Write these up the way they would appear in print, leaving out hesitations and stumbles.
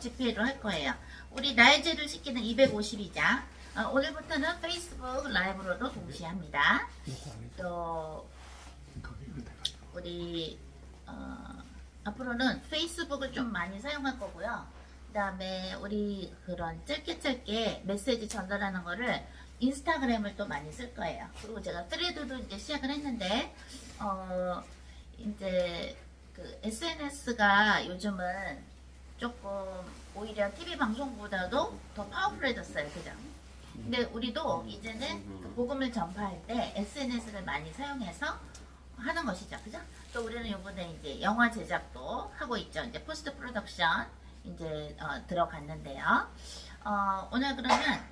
집회로 할 거예요. 우리 날짜를 시키는 250이자. 오늘부터는 페이스북 라이브로도 동시에 합니다. 또 우리 앞으로는 페이스북을 좀 많이 사용할 거고요. 그 다음에 우리 그런 짧게 메시지 전달하는 거를 인스타그램을 또 많이 쓸 거예요. 그리고 제가 트레드도 이제 시작을 했는데 이제 그 SNS가 요즘은 조금 오히려 TV 방송보다도 더 파워풀해졌어요. 그죠? 근데 우리도 이제는 그 복음을 전파할 때 SNS를 많이 사용해서 하는 것이죠. 그죠? 또 우리는 이번에 이제 영화 제작도 하고 있죠. 이제 포스트 프로덕션 이제 들어갔는데요. 오늘 그러면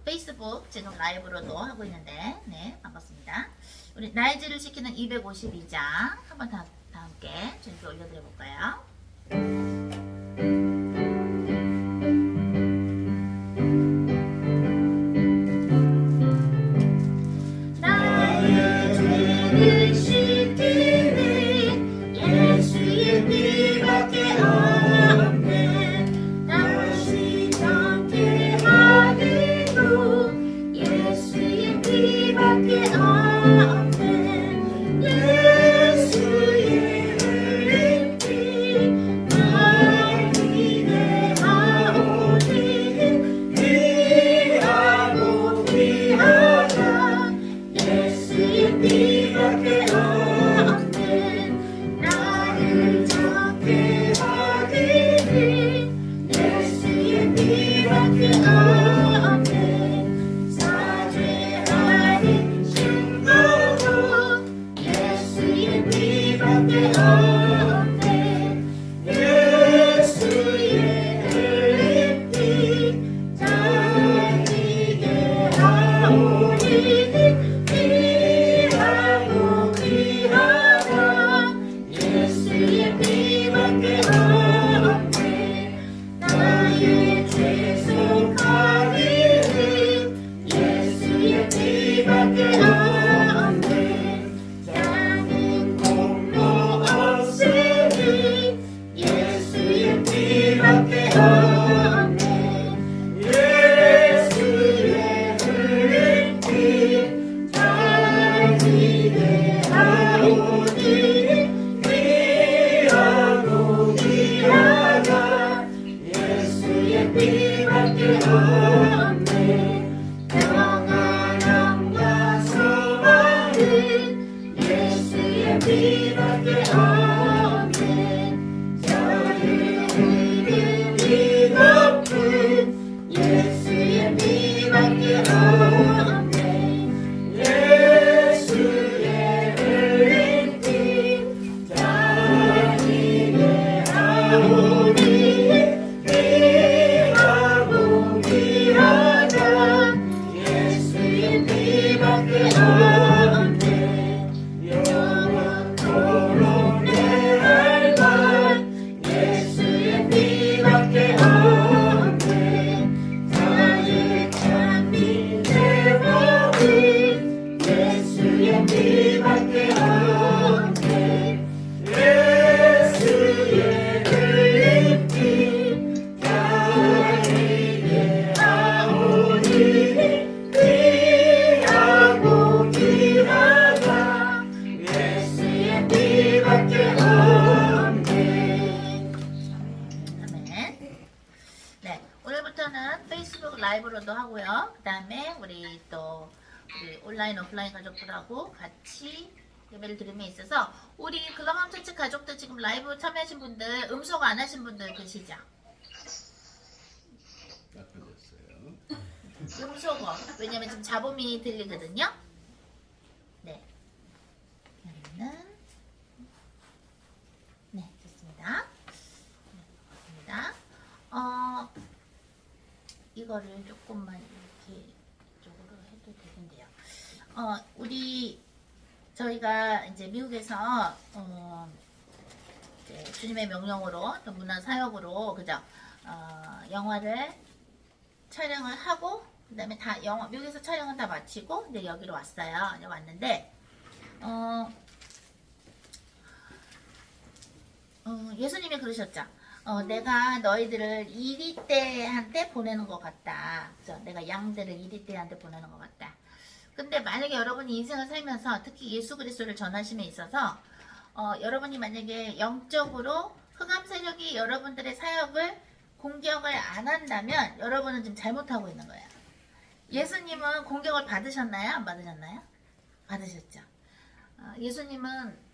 페이스북 지금 라이브로도 하고 있는데, 네, 반갑습니다. 우리 날짜를 시키는 252장 한번 다 함께 준비 올려드려 볼까요? 라이브로도 하고요. 그 다음에 우리 또 우리 온라인 오프라인 가족들하고 같이 예배를 드림에 있어서 우리 글로벌 처치 가족들 지금 라이브 참여하신 분들 음소거 안 하신 분들 계시죠? 음소거 왜냐면 지금 잡음이 들리거든요. 네. 그러면은 네 좋습니다. 네, 고맙습니다. 이거를 조금만 이렇게 이쪽으로 해도 되겠네요. 우리 저희가 이제 미국에서 이제 주님의 명령으로 또 문화 사역으로 그죠? 영화를 촬영을 하고 그다음에 다 미국에서 촬영은 다 마치고 이제 여기로 왔어요. 이제 왔는데 예수님이 그러셨죠. 내가 너희들을 이리떼한테 보내는 것 같다. 그래서 내가 양들을 이리떼한테 보내는 것 같다. 근데 만약에 여러분이 인생을 살면서 특히 예수 그리스도를 전하심에 있어서 여러분이 만약에 영적으로 흑암 세력이 여러분들의 사역을 공격을 안 한다면 여러분은 지금 잘못하고 있는 거예요. 예수님은 공격을 받으셨나요? 안 받으셨나요? 받으셨죠. 예수님은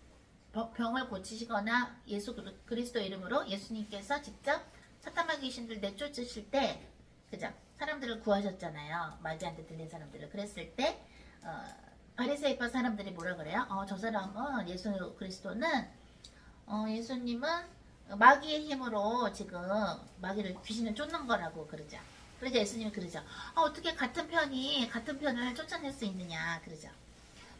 병을 고치시거나 예수 그리스도 이름으로 예수님께서 직접 사탄마귀 귀신들 내쫓으실 때 그죠? 사람들을 구하셨잖아요. 마귀한테 들린 사람들을. 그랬을 때 바리새파 사람들이 뭐라 그래요? 저 사람은 예수 그리스도는 예수님은 마귀의 힘으로 지금 마귀를 귀신을 쫓는 거라고 그러죠. 그러자 예수님이 그러죠. 어떻게 같은 편을 쫓아낼 수 있느냐 그러죠.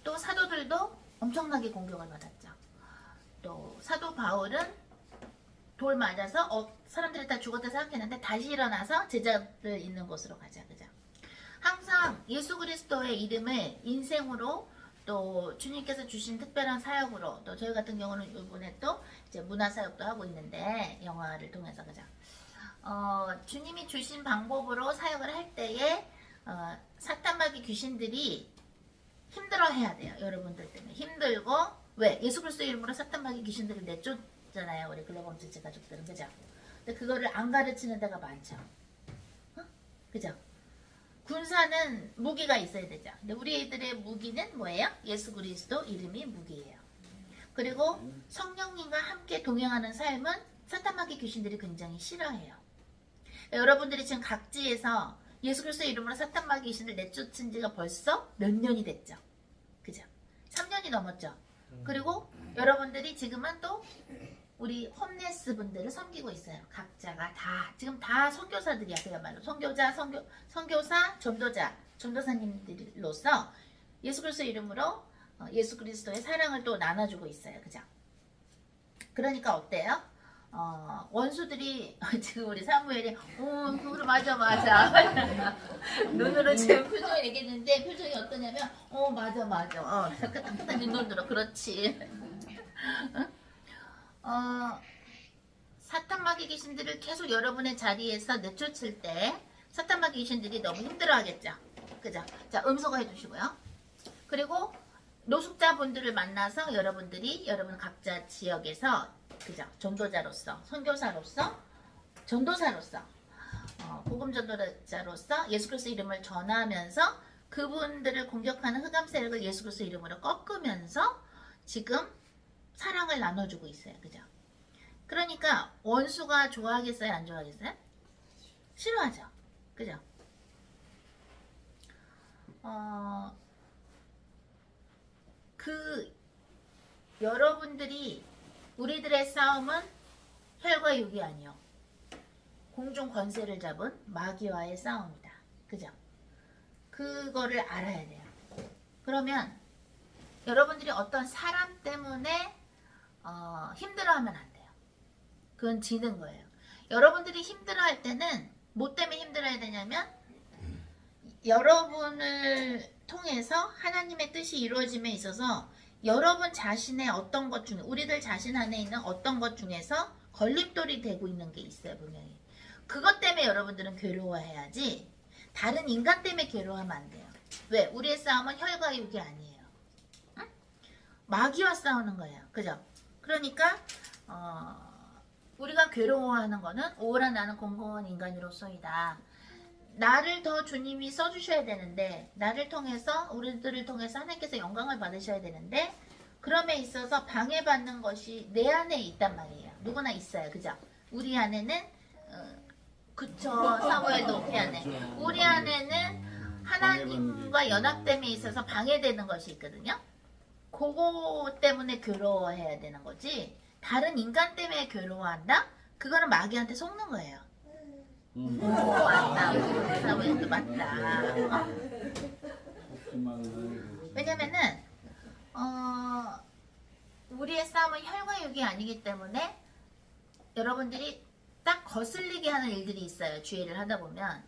또 사도들도 엄청나게 공격을 받았죠. 또 사도 바울은 돌 맞아서 사람들이 다 죽었다 생각했는데 다시 일어나서 제자들 있는 곳으로 가자 그죠. 항상 예수 그리스도의 이름을 인생으로 또 주님께서 주신 특별한 사역으로 또 저희 같은 경우는 이번에 또 이제 문화 사역도 하고 있는데 영화를 통해서 그죠. 주님이 주신 방법으로 사역을 할 때에 사탄마귀 귀신들이 힘들어해야 돼요. 여러분들 때문에 힘들고 왜 예수 그리스도 이름으로 사탄마귀 귀신들을 내쫓잖아요. 우리 글로벌 지체 가족들은 그죠. 근데 그거를 안 가르치는 데가 많죠. 그죠. 군사는 무기가 있어야 되죠. 근데 우리 애들의 무기는 뭐예요? 예수 그리스도 이름이 무기예요. 그리고 성령님과 함께 동행하는 삶은 사탄마귀 귀신들이 굉장히 싫어해요. 여러분들이 지금 각지에서 예수 그리스도 이름으로 사탄마귀 귀신을 내쫓은 지가 벌써 몇 년이 됐죠. 그죠? 3년이 넘었죠. 그리고 여러분들이 지금은 또 우리 홈레스 분들을 섬기고 있어요. 각자가 다 지금 다 선교사들이야. 그야말로 선교사, 전도사님들로서 예수 그리스도 이름으로 예수 그리스도의 사랑을 또 나눠주고 있어요. 그죠? 그러니까 어때요? 원수들이 지금 우리 사무엘이 그거 맞아 눈으로 지금 표정을 얘기했는데 표정이 어떠냐면 맞아 따뜻한 눈으로 그렇지. 사탄마귀 귀신들을 계속 여러분의 자리에서 내쫓을 때 사탄마귀 귀신들이 너무 힘들어하겠죠. 그죠? 자, 음소거 해주시고요. 그리고 노숙자분들을 만나서 여러분들이 여러분 각자 지역에서 그죠? 전도자로서, 선교사로서, 전도사로서, 복음 전도자로서 예수 그리스도 이름을 전하면서 그분들을 공격하는 흑암 세력을 예수 그리스도 이름으로 꺾으면서 지금 사랑을 나눠주고 있어요. 그죠? 그러니까 원수가 좋아하겠어요? 안 좋아하겠어요? 싫어하죠. 그죠? 여러분들이 우리들의 싸움은 혈과 육이 아니요 공중 권세를 잡은 마귀와의 싸움이다. 그죠? 그거를 알아야 돼요. 그러면 여러분들이 어떤 사람 때문에 힘들어하면 안 돼요. 그건 지는 거예요. 여러분들이 힘들어할 때는 뭐 때문에 힘들어야 되냐면 여러분을 통해서 하나님의 뜻이 이루어짐에 있어서 여러분 자신의 어떤 것 중에 우리들 자신 안에 있는 어떤 것 중에서 걸림돌이 되고 있는 게 있어요. 분명히. 그것 때문에 여러분들은 괴로워해야지 다른 인간 때문에 괴로워하면 안 돼요. 왜? 우리의 싸움은 혈과 육이 아니에요. 응? 마귀와 싸우는 거예요. 그죠? 그러니까 우리가 괴로워하는 거는 오라 나는 공공한 인간으로서이다. 나를 더 주님이 써주셔야 되는데 나를 통해서 우리들을 통해서 하나님께서 영광을 받으셔야 되는데 그럼에 있어서 방해받는 것이 내 안에 있단 말이에요. 누구나 있어요. 그죠? 우리 안에는 그쵸. 사무엘도 우리 안에 우리 안에는 하나님과 연합됨에 있어서 방해되는 것이 있거든요. 그거 때문에 괴로워해야 되는 거지 다른 인간 때문에 괴로워한다? 그거는 마귀한테 속는 거예요. 맞다. 사무엘도 맞다. 왜냐면은 우리의 싸움은 혈과 육이 아니기 때문에 여러분들이 딱 거슬리게 하는 일들이 있어요. 주의를 하다 보면.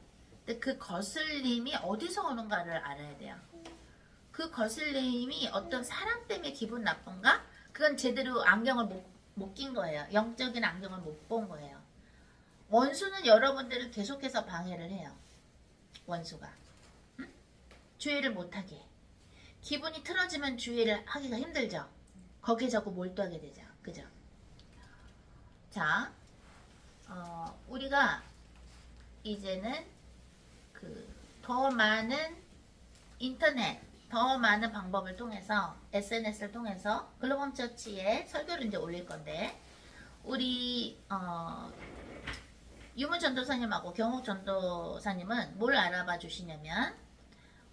근데 그 거슬림이 어디서 오는가를 알아야 돼요. 그 거슬림이 어떤 사람 때문에 기분 나쁜가? 그건 제대로 안경을 못 낀 거예요. 영적인 안경을 못 본 거예요. 원수는 여러분들을 계속해서 방해를 해요. 원수가. 응? 주의를 못하게. 기분이 틀어지면 주의를 하기가 힘들죠. 거기에 자꾸 몰두하게 되죠. 그죠? 자, 우리가 이제는 더 많은 인터넷, 더 많은 방법을 통해서 SNS를 통해서 글로벌 처치에 설교를 이제 올릴 건데, 우리 유문 전도사님하고 경옥 전도사님은 뭘 알아봐 주시냐면,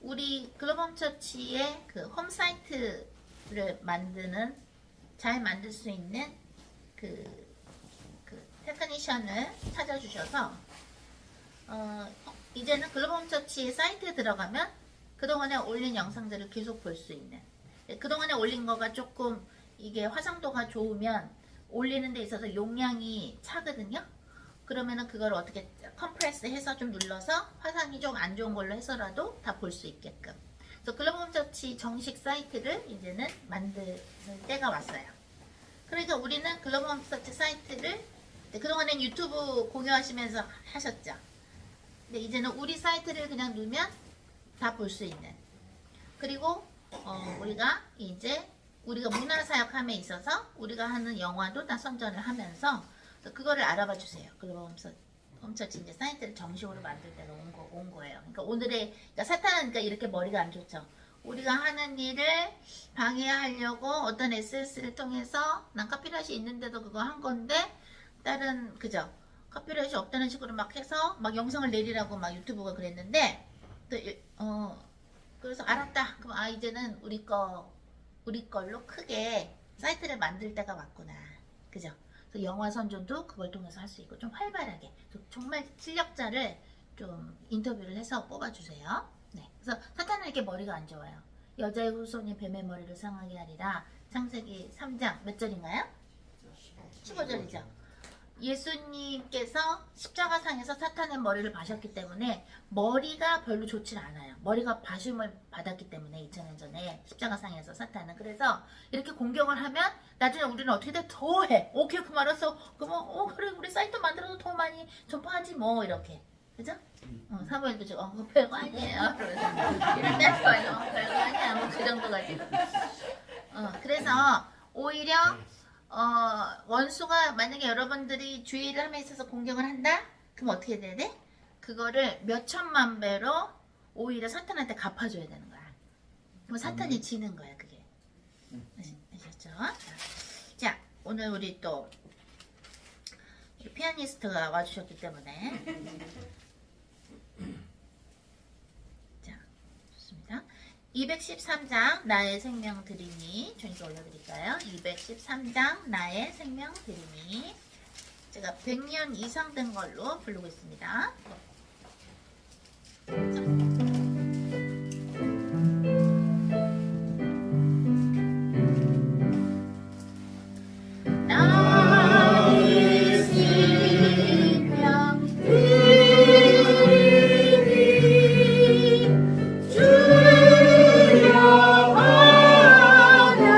우리 글로벌 처치의 그 홈사이트를 잘 만들 수 있는 그 테크니션을 찾아주셔서, 이제는 글로벌 처치 사이트에 들어가면 그동안에 올린 영상들을 계속 볼 수 있는, 그동안에 올린 거가 조금 이게 화상도가 좋으면 올리는 데 있어서 용량이 차거든요. 그러면은 그걸 어떻게 컴프레스 해서 좀 눌러서 화상이 좀 안 좋은 걸로 해서라도 다 볼 수 있게끔. 그래서 글로벌 처치 정식 사이트를 이제는 만드는 때가 왔어요. 그러니까 우리는 글로벌 처치 사이트를 그동안엔 유튜브 공유하시면서 하셨죠. 근데 이제는 우리 사이트를 그냥 누르면 다 볼 수 있는. 그리고 우리가 문화사역함에 있어서 우리가 하는 영화도 다 선전을 하면서 그거를 알아봐 주세요. 글로벌 홈처치 이제 사이트를 정식으로 만들 때가 온 거예요. 그러니까 그러니까 사탄은 그러니까 이렇게 머리가 안 좋죠. 우리가 하는 일을 방해하려고 어떤 SNS를 통해서 난 카피라이트 있는데도 그거 한 건데 다른 그죠? 카피라이트 없다는 식으로 막 해서 막 영상을 내리라고 막 유튜브가 그랬는데 그래서 알았다. 그럼 이제는 우리 걸로 크게 사이트를 만들 때가 왔구나. 그죠? 그래서 영화 선전도 그걸 통해서 할 수 있고 좀 활발하게 정말 실력자를 좀 인터뷰를 해서 뽑아주세요. 네. 그래서 사탄은 이렇게 머리가 안 좋아요. 여자의 후손이 뱀의 머리를 상하게 하리라. 창세기 3장 몇 절인가요? 15절이죠. 예수님께서 십자가상에서 사탄의 머리를 바셨기 때문에 머리가 별로 좋지 않아요. 머리가 바심을 받았기 때문에 2000년 전에 십자가상에서 사탄은. 그래서 이렇게 공격을 하면 나중에 우리는 어떻게 돼? 더 해. 오케이 그 말았어. 그러면 그래 우리 사이트 만들어서 더 많이 전파하지 뭐 이렇게. 그죠? 사무엘도 지금 그거 별거 아니에요. 이럴 때 거예요. 별거 아니야. 뭐 그 정도 가지고. 그래서 오히려 원수가 만약에 여러분들이 주의를 함에 있어서 공격을 한다? 그럼 어떻게 돼야 돼? 그거를 몇 천만 배로 오히려 사탄한테 갚아줘야 되는 거야. 그럼 사탄이 지는 거야, 그게. 아셨죠? 자, 오늘 우리 또 피아니스트가 와주셨기 때문에. 자, 좋습니다. 213장 나의 생명 드리니 저희가 올려드릴까요? 213장 나의 생명 드리니 제가 100년 이상 된 걸로 부르고 있습니다. 나의 생명 드리니 주여 받아주셔서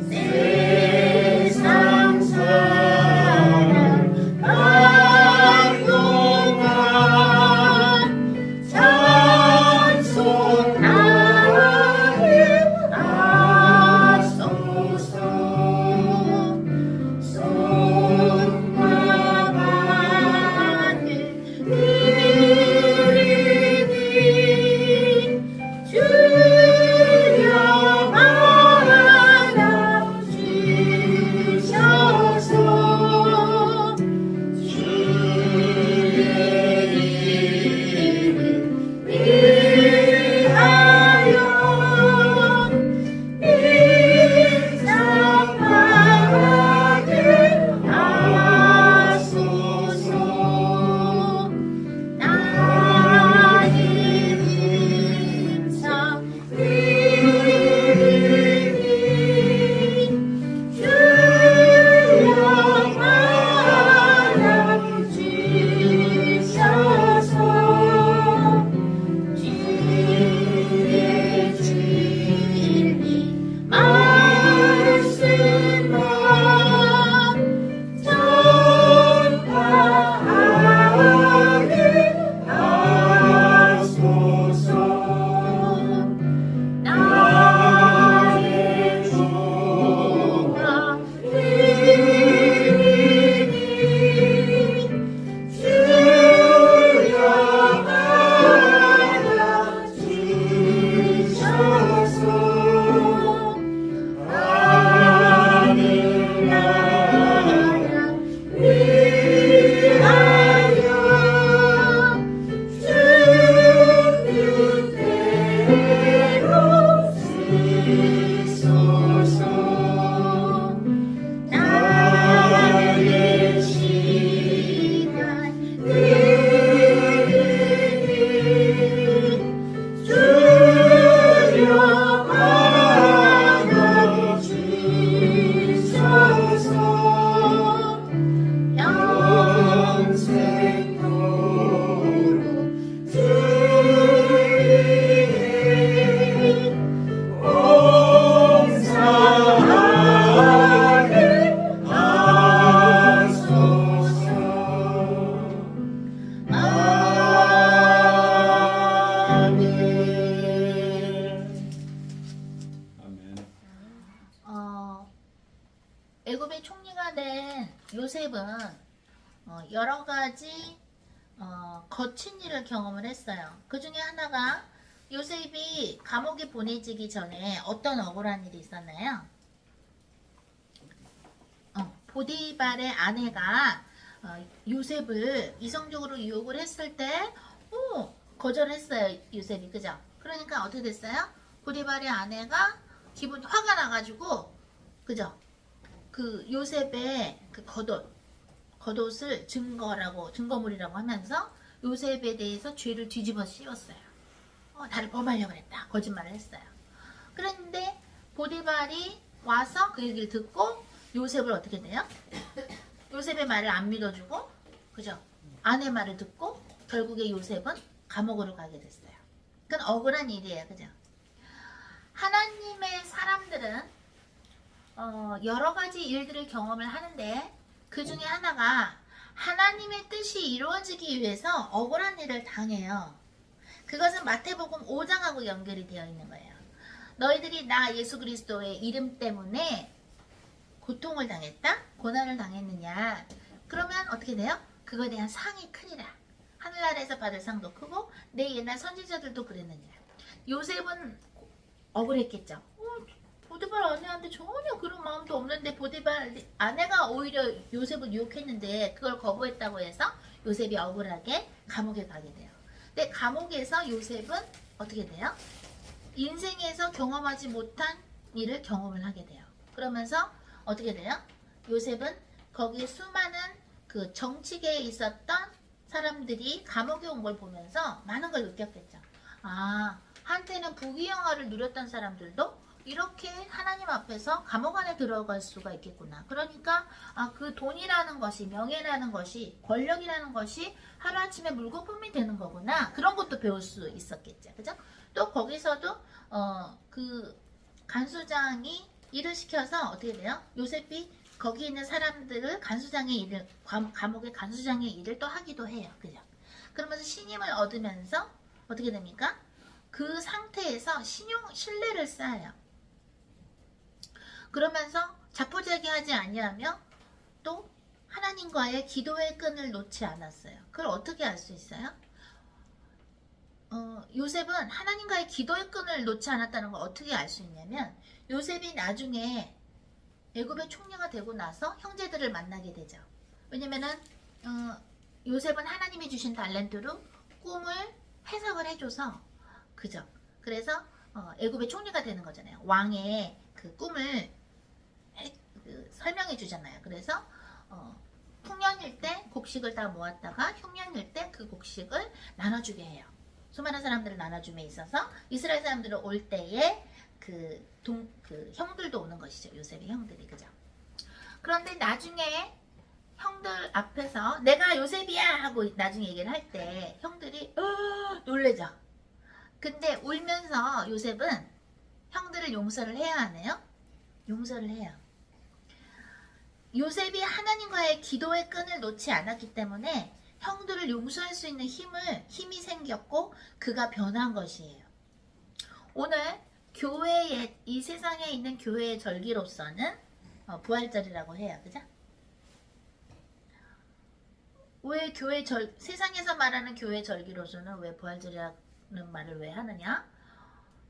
세상 사랑 요셉은 여러 가지 거친 일을 경험을 했어요. 그 중에 하나가 요셉이 감옥에 보내지기 전에 어떤 억울한 일이 있었나요? 보디발의 아내가 요셉을 이성적으로 유혹을 했을 때 거절했어요. 요셉이. 그죠? 그러니까 어떻게 됐어요? 보디발의 아내가 기분이 화가 나가지고 그죠? 그 요셉의 그 겉옷을 증거물이라고 하면서 요셉에 대해서 죄를 뒤집어 씌웠어요. 나를 범하려고 했다. 거짓말을 했어요. 그런데 보디발이 와서 그 얘기를 듣고 요셉을 어떻게 돼요? 요셉의 말을 안 믿어주고, 그죠? 아내 말을 듣고 결국에 요셉은 감옥으로 가게 됐어요. 그건 억울한 일이에요. 그죠? 하나님의 사람들은 여러 가지 일들을 경험을 하는데 그 중에 하나가 하나님의 뜻이 이루어지기 위해서 억울한 일을 당해요. 그것은 마태복음 5장하고 연결이 되어 있는 거예요. 너희들이 나 예수 그리스도의 이름 때문에 고통을 당했다? 고난을 당했느냐? 그러면 어떻게 돼요? 그거에 대한 상이 크니라. 하늘나라에서 받을 상도 크고 내 옛날 선지자들도 그랬느니라. 요셉은 억울했겠죠. 보디발 아내한테 전혀 그런 마음도 없는데 보디발 아내가 오히려 요셉을 유혹했는데 그걸 거부했다고 해서 요셉이 억울하게 감옥에 가게 돼요. 근데 감옥에서 요셉은 어떻게 돼요? 인생에서 경험하지 못한 일을 경험을 하게 돼요. 그러면서 어떻게 돼요? 요셉은 거기에 수많은 그 정치계에 있었던 사람들이 감옥에 온 걸 보면서 많은 걸 느꼈겠죠. 한때는 부귀영화를 누렸던 사람들도 이렇게 하나님 앞에서 감옥 안에 들어갈 수가 있겠구나. 그러니까 그 돈이라는 것이, 명예라는 것이, 권력이라는 것이 하루아침에 물거품이 되는 거구나. 그런 것도 배울 수 있었겠죠. 그죠? 또 거기서도 그 간수장이 일을 시켜서 어떻게 돼요? 요셉이 거기 있는 사람들을 간수장의 일을, 감옥의 간수장의 일을 또 하기도 해요. 그죠? 그러면서 신임을 얻으면서 어떻게 됩니까? 그 상태에서 신뢰를 쌓아요. 그러면서 자포자기하지 아니하며 또 하나님과의 기도의 끈을 놓지 않았어요. 그걸 어떻게 알 수 있어요? 요셉은 하나님과의 기도의 끈을 놓지 않았다는 걸 어떻게 알 수 있냐면 요셉이 나중에 애굽의 총리가 되고 나서 형제들을 만나게 되죠. 왜냐면은 요셉은 하나님이 주신 달란트로 꿈을 해석을 해줘서 그죠. 그래서 애굽의 총리가 되는 거잖아요. 왕의 그 꿈을 설명해 주잖아요. 그래서 풍년일 때 곡식을 다 모았다가 흉년일 때 그 곡식을 나눠주게 해요. 수많은 사람들을 나눠줌에 있어서 이스라엘 사람들을 올 때에 그 형들도 오는 것이죠. 요셉의 형들이. 그죠? 그런데 나중에 형들 앞에서 내가 요셉이야 하고 나중에 얘기를 할 때 형들이 놀래죠. 근데 울면서 요셉은 형들을 용서를 해야 하네요. 용서를 해요. 요셉이 하나님과의 기도의 끈을 놓지 않았기 때문에 형들을 용서할 수 있는 힘이 생겼고 그가 변한 것이에요. 오늘 교회의 이 세상에 있는 교회의 절기로서는 부활절이라고 해요. 그죠? 왜 세상에서 말하는 교회 절기로서는 왜 부활절이라는 말을 왜 하느냐?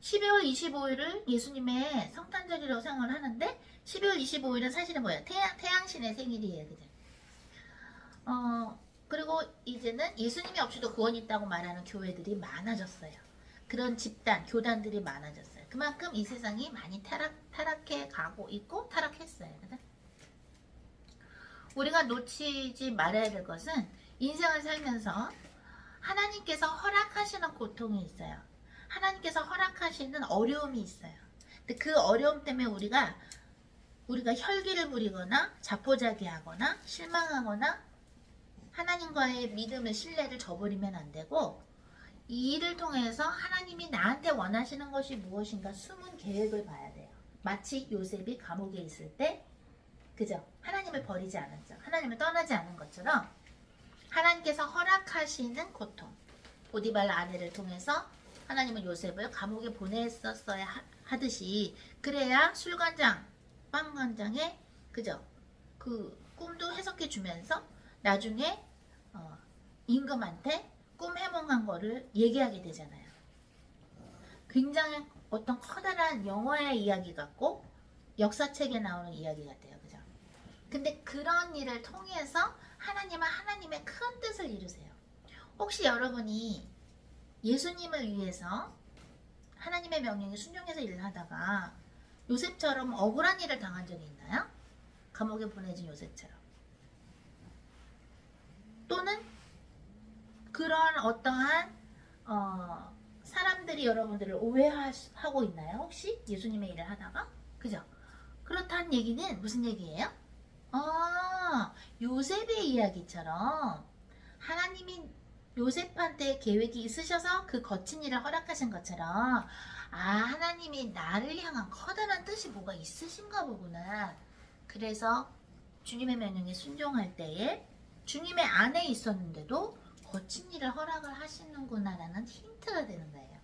12월 25일을 예수님의 성탄절이라고 생각을 하는데 12월 25일은 사실은 뭐예요? 태양신의 생일이에요. 그죠? 그리고 이제는 예수님이 없이도 구원이 있다고 말하는 교회들이 많아졌어요. 그런 집단, 교단들이 많아졌어요. 그만큼 이 세상이 많이 타락해 가고 있고 타락했어요. 그죠? 우리가 놓치지 말아야 될 것은 인생을 살면서 하나님께서 허락하시는 고통이 있어요. 하나님께서 허락하시는 어려움이 있어요. 근데 그 어려움 때문에 우리가 혈기를 부리거나 자포자기하거나 실망하거나 하나님과의 믿음의 신뢰를 저버리면 안 되고 이 일을 통해서 하나님이 나한테 원하시는 것이 무엇인가 숨은 계획을 봐야 돼요. 마치 요셉이 감옥에 있을 때 그죠? 하나님을 버리지 않았죠. 하나님을 떠나지 않은 것처럼 하나님께서 허락하시는 고통 보디발 아내를 통해서 하나님은 요셉을 감옥에 보냈었어야 하듯이 그래야 술관장, 빵관장의 그죠? 그 꿈도 해석해 주면서 나중에 임금한테 꿈 해몽한 거를 얘기하게 되잖아요. 굉장히 어떤 커다란 영화의 이야기 같고 역사책에 나오는 이야기 같아요. 그죠? 근데 그런 일을 통해서 하나님은 하나님의 큰 뜻을 이루세요. 혹시 여러분이 예수님을 위해서 하나님의 명령에 순종해서 일을 하다가 요셉처럼 억울한 일을 당한 적이 있나요? 감옥에 보내진 요셉처럼. 또는 그런 어떠한 사람들이 여러분들을 오해하고 있나요? 혹시 예수님의 일을 하다가? 그죠? 그렇다는 얘기는 무슨 얘기예요? 요셉의 이야기처럼 하나님이 요셉한테 계획이 있으셔서 그 거친 일을 허락하신 것처럼 하나님이 나를 향한 커다란 뜻이 뭐가 있으신가 보구나. 그래서 주님의 명령에 순종할 때에 주님의 안에 있었는데도 거친 일을 허락을 하시는구나라는 힌트가 되는 거예요.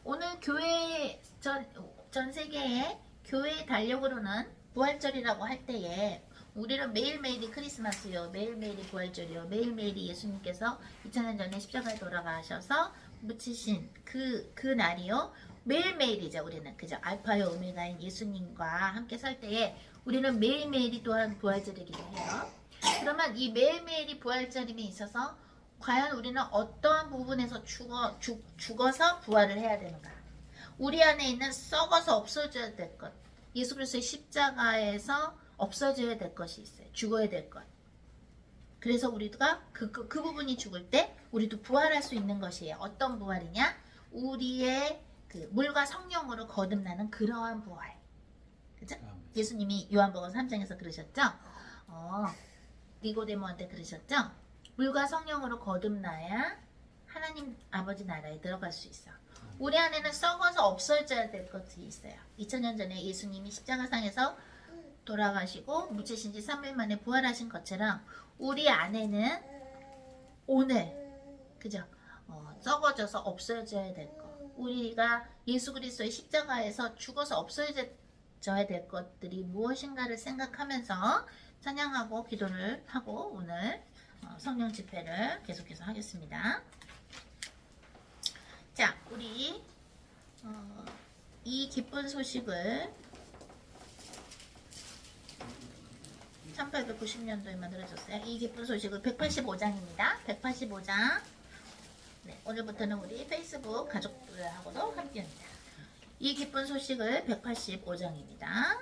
오늘 교회 전 세계의 교회의 달력으로는 부활절이라고 할 때에 우리는 매일매일이 크리스마스요, 매일매일이 부활절이요, 매일매일이 예수님께서 2000년 전에 십자가에 돌아가셔서 묻히신 그 날이요. 매일매일이죠. 우리는 그죠? 알파요 오메가인 예수님과 함께 살 때에 우리는 매일매일이 또한 부활절이기도 해요. 그러면 이 매일매일이 부활절임에 있어서 과연 우리는 어떠한 부분에서 죽어서 부활을 해야 되는가? 우리 안에 있는 썩어서 없어져야 될 것, 예수 그리스도의 십자가에서 없어져야 될 것이 있어요. 죽어야 될 것. 그래서 우리가 그 부분이 죽을 때 우리도 부활할 수 있는 것이에요. 어떤 부활이냐? 우리의 그 물과 성령으로 거듭나는 그러한 부활. 그죠? 예수님이 요한복음 3장에서 그러셨죠? 니고데모한테 그러셨죠? 물과 성령으로 거듭나야 하나님 아버지 나라에 들어갈 수 있어. 우리 안에는 썩어서 없어져야 될 것이 있어요. 2000년 전에 예수님이 십자가상에서 돌아가시고 묻히신 지 3일 만에 부활하신 것처럼 우리 안에는 오늘 그죠? 썩어져서 없어져야 될 것. 우리가 예수 그리스도의 십자가에서 죽어서 없어져야 될 것들이 무엇인가를 생각하면서 찬양하고 기도를 하고 오늘 성령 집회를 계속해서 하겠습니다. 자, 우리 이 기쁜 소식을 1890년도에 만들어졌어요. 이 기쁜 소식을 185장입니다. 185장. 네, 오늘부터는 우리 페이스북 가족들하고도 함께합니다. 이 기쁜 소식을 185장입니다.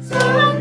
성령이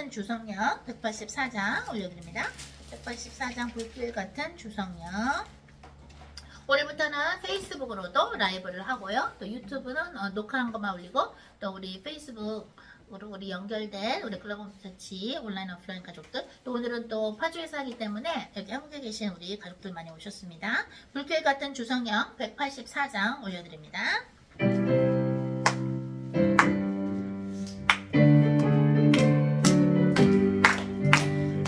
같은 주성령 184장 올려드립니다. 184장 불길 같은 주성령. 오늘부터는 페이스북으로도 라이브를 하고요. 또 유튜브는 녹화한 것만 올리고, 또 우리 페이스북으로 우리 연결된 우리 글로벌 자치 온라인 오프라인 가족들, 또 오늘은 또 파주에서 하기 때문에 여기 한국에 계신 우리 가족들 많이 오셨습니다. 불길 같은 주성령 184장 올려드립니다.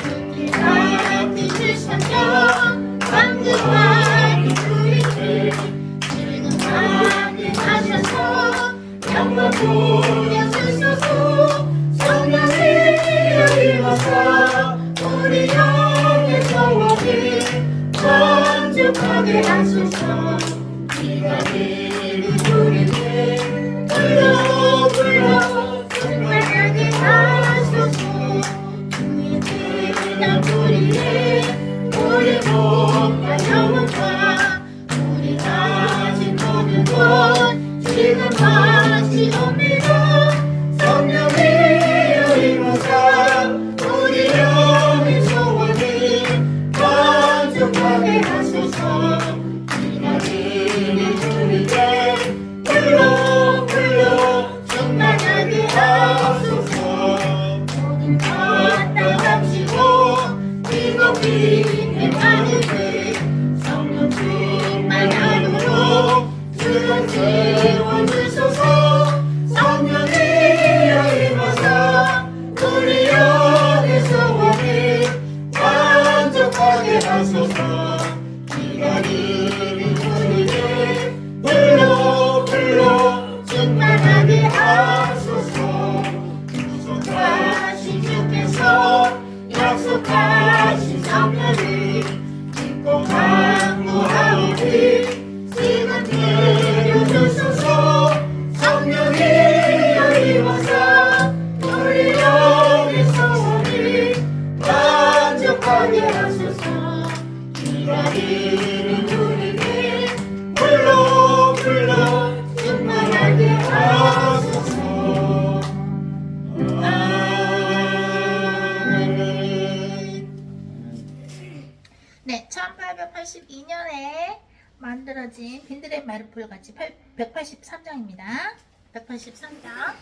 불길 같은 주성령 강등한 우리들 지금 강등하셔서 영광 보여주소서. 성령을 입어서 우리 영의 소원을 만족하게 하소서. 기다리는 우리를 불러 충만하게 하소서. 주의 뜻한 우리를 우리 몸과 영혼과 우리 가진 모든 것 지금 다시 옵니다. 성령을 입어서 우리 영의 소원을 만족하게 하소서. 기다리는 우리를 불러 충만하게 하소서. 모든 것 다 감시고 뜨겁게 하늘을 성령 충만하도록 주여 채워주소서. 성령을 입어서 우리 영의 소원을 만족하게 하소서. 기다리는 우리를 불러 충만하게 하소서. 약속하신 주께서 약속하신 성령을 믿고 간구하오니 지금 내려주소서. 성령을 입어서 우리 영의 소원을 만족하게 하소서. 기다리는 우리를 불러 충만하게 하소서. 아멘. 네, 1882년에 만들어진 빈드레 마르풀 같이 183장입니다. 183장.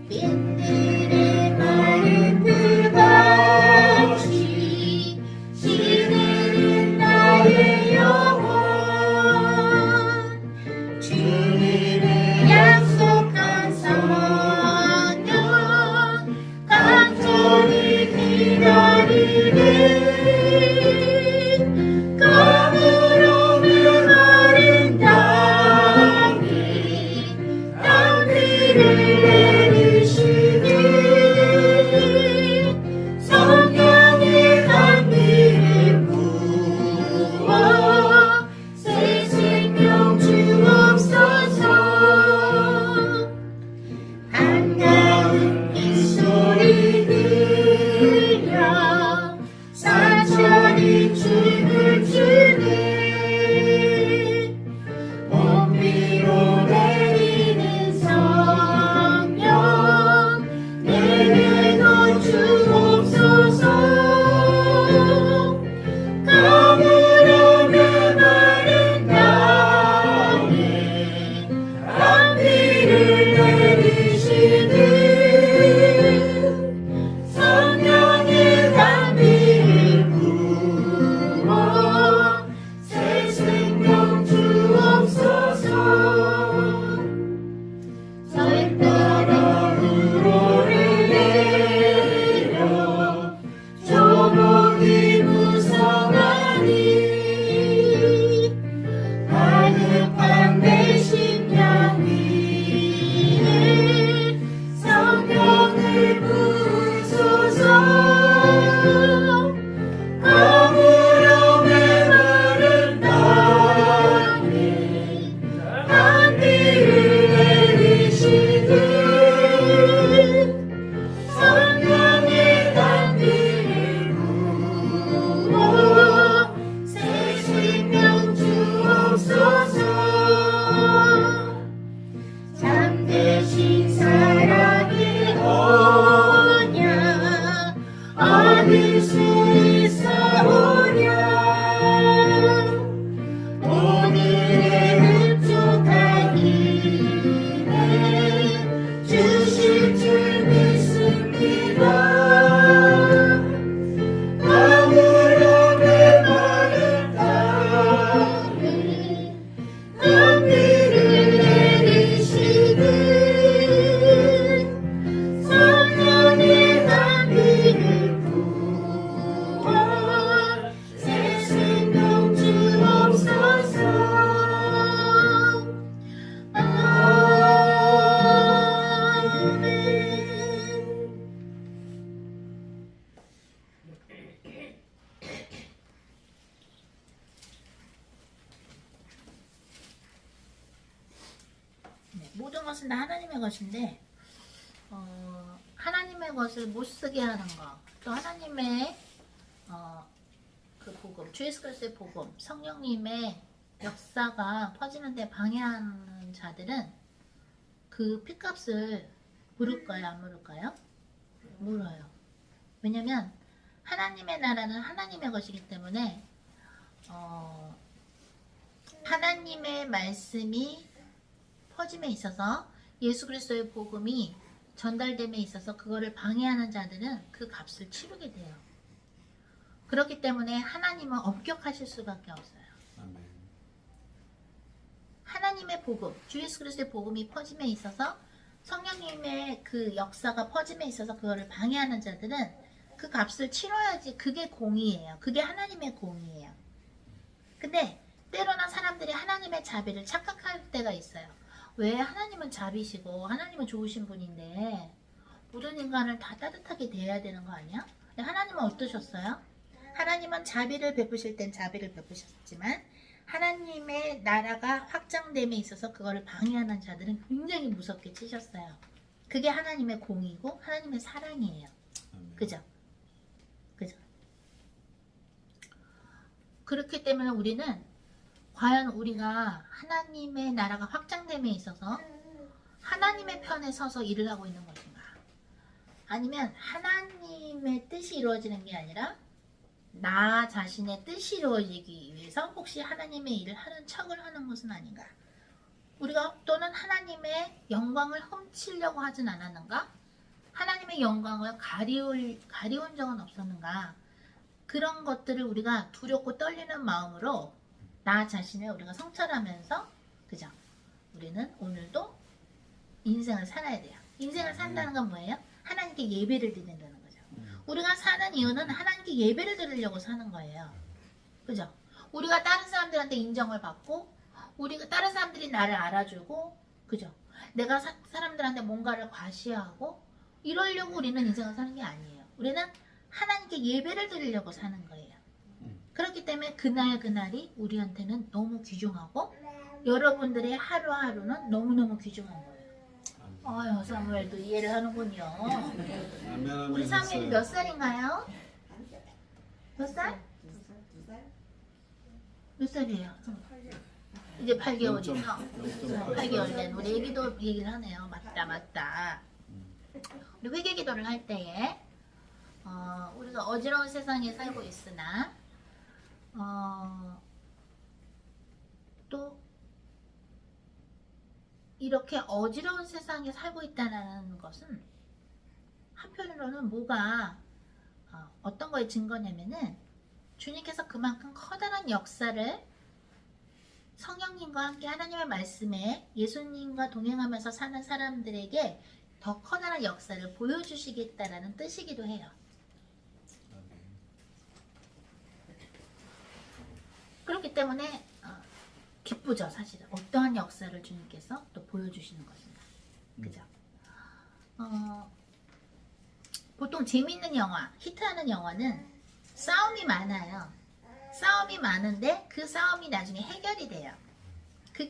빈들의 마르풀 같이 시들은 나의 영혼. 주님의 약속한 성령 간절히 기다리는 모든 것은 다 하나님의 것인데 하나님의 것을 못 쓰게 하는 거, 또 하나님의 그 복음, 주 예수 그리스도의 복음, 성령님의 역사가 퍼지는데 방해하는 자들은 그 핏값을 물을까요? 안 물을까요? 물어요. 왜냐면 하나님의 나라는 하나님의 것이기 때문에 하나님의 말씀이 퍼짐에 있어서 예수 그리스도의 복음이 전달됨에 있어서 그거를 방해하는 자들은 그 값을 치르게 돼요. 그렇기 때문에 하나님은 엄격하실 수밖에 없어요. 아멘. 하나님의 복음, 주 예수 그리스도의 복음이 퍼짐에 있어서 성령님의 그 역사가 퍼짐에 있어서 그거를 방해하는 자들은 그 값을 치러야지. 그게 공의예요. 그게 하나님의 공의예요. 근데 때로는 사람들이 하나님의 자비를 착각할 때가 있어요. 왜 하나님은 자비시고 하나님은 좋으신 분인데 모든 인간을 다 따뜻하게 대해야 되는 거 아니야? 하나님은 어떠셨어요? 하나님은 자비를 베푸실 땐 자비를 베푸셨지만 하나님의 나라가 확장됨에 있어서 그거를 방해하는 자들은 굉장히 무섭게 치셨어요. 그게 하나님의 공이고 하나님의 사랑이에요. 그죠? 그죠? 그렇기 때문에 우리는 과연 우리가 하나님의 나라가 확장됨에 있어서 하나님의 편에 서서 일을 하고 있는 것인가? 아니면 하나님의 뜻이 이루어지는 게 아니라 나 자신의 뜻이 이루어지기 위해서 혹시 하나님의 일을 하는 척을 하는 것은 아닌가? 우리가 또는 하나님의 영광을 훔치려고 하진 않았는가? 하나님의 영광을 가리운 적은 없었는가? 그런 것들을 우리가 두렵고 떨리는 마음으로 나 자신을 우리가 성찰하면서, 그죠? 우리는 오늘도 인생을 살아야 돼요. 인생을 산다는 건 뭐예요? 하나님께 예배를 드린다는 거죠. 우리가 사는 이유는 하나님께 예배를 드리려고 사는 거예요. 그죠? 우리가 다른 사람들한테 인정을 받고, 우리가 다른 사람들이 나를 알아주고, 그죠? 내가 사람들한테 뭔가를 과시하고, 이러려고 우리는 인생을 사는 게 아니에요. 우리는 하나님께 예배를 드리려고 사는 거예요. 그렇기 때문에 그날이 우리한테는 너무 귀중하고 여러분들의 하루하루는 너무너무 귀중한 거예요. 사무엘도 이해를 하는군요. 우리 사무엘이 몇 살인가요? 몇 살? 몇 살이에요? 이제 8개월이죠. 8개월 된 우리 애기도 얘기를 하네요. 맞다. 우리 회개기도를 할 때에 우리가 어지러운 세상에 살고 있으나 또 이렇게 어지러운 세상에 살고 있다는 것은 한편으로는 뭐가 어떤 거의 증거냐면은 주님께서 그만큼 커다란 역사를 성령님과 함께 하나님의 말씀에 예수님과 동행하면서 사는 사람들에게 더 커다란 역사를 보여주시겠다라는 뜻이기도 해요. 그렇기 때문에 기쁘죠. 사실은 어떠한 역사를 주님께서 또 보여주시는 것입니다. 그죠? 보통 재밌는 영화, 히트하는 영화는 싸움이 많아요. 싸움이 많은데 그 싸움이 나중에 해결이 돼요.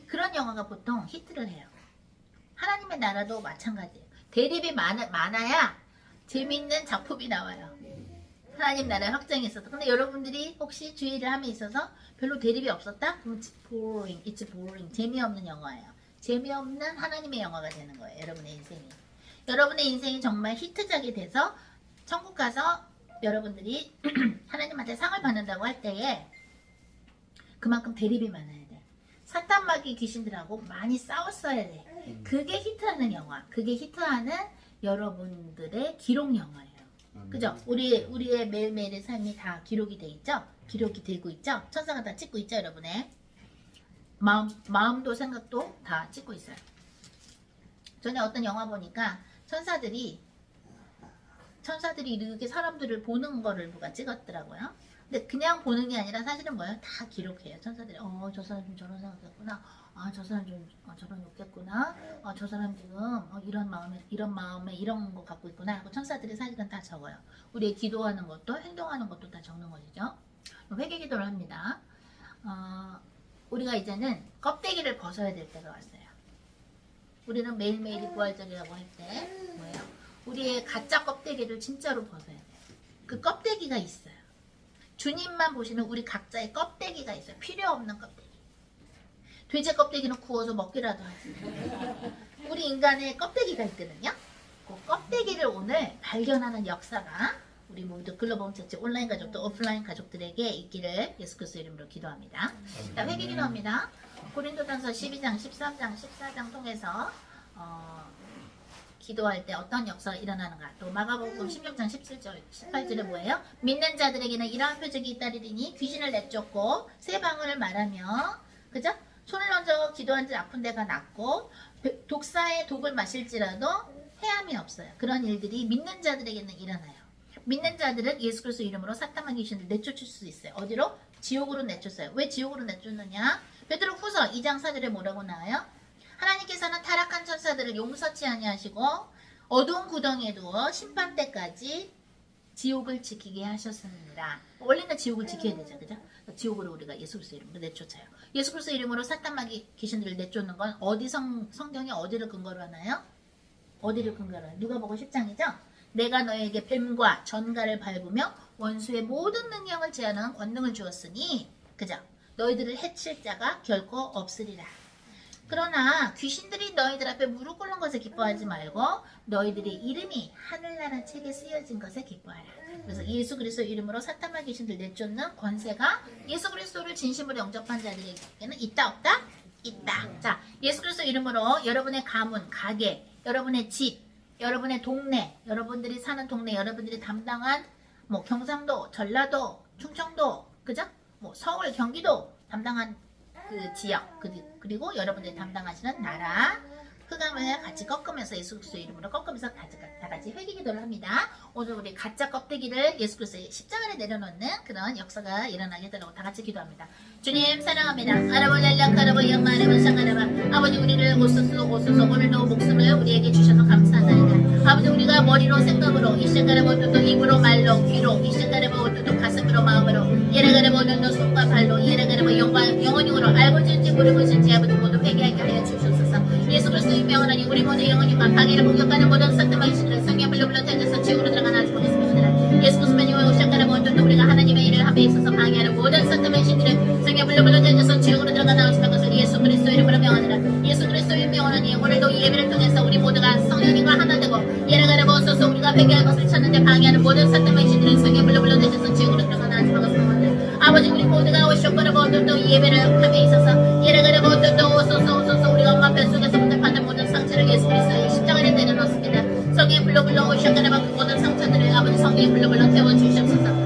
그런 영화가 보통 히트를 해요. 하나님의 나라도 마찬가지예요. 대립이 많아야 재밌는 작품이 나와요. 하나님 나라의 확장이 있어서. 근데 여러분들이 혹시 주의를 함에 있어서 별로 대립이 없었다? 그럼 it's boring. 재미없는 영화예요. 재미없는 하나님의 영화가 되는 거예요. 여러분의 인생이. 여러분의 인생이 정말 히트작이 돼서 천국 가서 여러분들이 하나님한테 상을 받는다고 할 때에 그만큼 대립이 많아야 돼. 사탄 마귀 귀신들하고 많이 싸웠어야 돼. 그게 히트하는 영화. 그게 히트하는 여러분들의 기록 영화예요. 그죠? 우리의 매일매일의 삶이 다 기록이 돼 있죠? 기록이 되고 있죠? 천사가 다 찍고 있죠, 여러분의? 마음도 생각도 다 찍고 있어요. 전에 어떤 영화 보니까 천사들이 이렇게 사람들을 보는 거를 누가 찍었더라고요. 근데 그냥 보는 게 아니라 사실은 뭐예요? 다 기록해요. 천사들이 저 사람 좀 저런 생각했구나. 저 사람 좀 저런 욕했구나. 저 사람 지금 이런 마음에 이런 거 갖고 있구나 하고 천사들이 사실은 다 적어요. 우리의 기도하는 것도 행동하는 것도 다 적는 것이죠. 회개 기도를 합니다. 우리가 이제는 껍데기를 벗어야 될 때가 왔어요. 우리는 매일매일이 부활절이라고 할 때 뭐예요? 우리의 가짜 껍데기를 진짜로 벗어야 돼요. 그 껍데기가 있어요. 주님만 보시면 우리 각자의 껍데기가 있어요. 필요 없는 껍데기. 돼지 껍데기는 구워서 먹기라도 하지. 우리 인간의 껍데기가 있거든요. 그 껍데기를 오늘 발견하는 역사가 우리 모두 글로벌 처치 온라인 가족도 오프라인 가족들에게 있기를 예수 그리스도 이름으로 기도합니다. 자, 회개 기도합니다. 고린도전서 12장, 13장, 14장 통해서 기도할 때 어떤 역사가 일어나는가. 또 마가복음 16장 17절, 18절에 뭐예요? 믿는 자들에게는 이러한 표적이 있다리니 귀신을 내쫓고 새 방언을 말하며, 그죠? 손을 얹어 기도한 자 아픈 데가 낫고 독사의 독을 마실지라도 해함이 없어요. 그런 일들이 믿는 자들에게는 일어나요. 믿는 자들은 예수 그리스도 이름으로 사탄만 귀신을 내쫓을 수 있어요. 어디로? 지옥으로 내쫓아요. 왜 지옥으로 내쫓느냐? 베드로 후서 2장 4절에 뭐라고 나와요? 하나님께서는 타락한 천사들을 용서치 아니하시고 어두운 구덩이에 두어 심판 때까지 지옥을 지키게 하셨습니다. 원래는 지옥을 지켜야 되죠, 그죠? 지옥으로 우리가 예수 그리스도 이름으로 내쫓아요. 예수 그리스도 이름으로 사탄마귀 귀신들을 내쫓는 건 어디 성경에 어디를 근거로 하나요? 어디를 근거로 하나요? 누가복음 10장이죠? 내가 너에게 뱀과 전갈을 밟으며 원수의 모든 능력을 제하는 권능을 주었으니, 그죠? 너희들을 해칠 자가 결코 없으리라. 그러나 귀신들이 너희들 앞에 무릎 꿇는 것에 기뻐하지 말고 너희들의 이름이 하늘나라 책에 쓰여진 것에 기뻐하라. 그래서 예수 그리스도 이름으로 사탄마귀 귀신들 내쫓는 권세가 예수 그리스도를 진심으로 영접한 자들에게는 있다 없다? 있다. 자, 예수 그리스도 이름으로 여러분의 가문, 가게, 여러분의 집, 여러분의 동네, 여러분들이 사는 동네, 여러분들이 담당한 뭐 경상도, 전라도, 충청도, 그죠? 뭐 서울, 경기도 담당한 그 지역, 그리고 여러분들이 담당하시는 나라, 흑암을 같이 꺾으면서 예수 그리스도 이름으로 꺾으면서 다 같이 회개 기도를 합니다. 오늘 우리 가짜 껍데기를 예수 그리스도의 십자가에 내려놓는 그런 역사가 일어나게 해달라고 다 같이 기도합니다. 주님 사랑합니다. 아버지 우리를 오소서 오늘도 목숨을 우리에게 주셔서 감사하나이다. 아버지 우리가 머리로 생각으로 이시가라보도 입으로 말로 귀로 이시가라보도 가슴으로 마음으로 예레가라보도 손과 발로 예레가라보 영혼으로 알고 있는지 모르고 있는지 아버지 모두 회개하게 하여 주옵소서. 예수 그리스도 유명하니 우리 모두 영혼과 방해를 공격하는 모든 사탄마귀 신들을 성령 불로 던져서 지옥으로 들어가나 하지 보겠습니다. 예수 그리스도만 영혼을 오셨가라보도 우리가 하나님의 일을 함에 있어서 방해하는 모든 사탄마귀 신들을 성령 불로 던져서 지옥으로 들어가나 하지 것을 예수 그리스도 이름으로 명하노라. 예수 그리스도 유명하니 오늘도 이 예배를 통해서 우리 모두가 성령님과 하나 되고 예레가라보소서 우리가 회개할 것을 찾는데 방해하는 모든 사탄마귀 신들을 성령 불로 던져서 지옥으로 들어가나 하지 것을 아버지 우리 모두가 오셨거라보도 이 예배를 함에 있어서 예레가라보도 오소서 우리가 엄마 뱃속에서부터 받은 모든 상처를 예수 그리스도의 십자가에 내려놓습니다. 성령의 불로 오셨거라보도 모든 상처들을 아버지 성령의 불로 태워주시옵소서.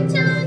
참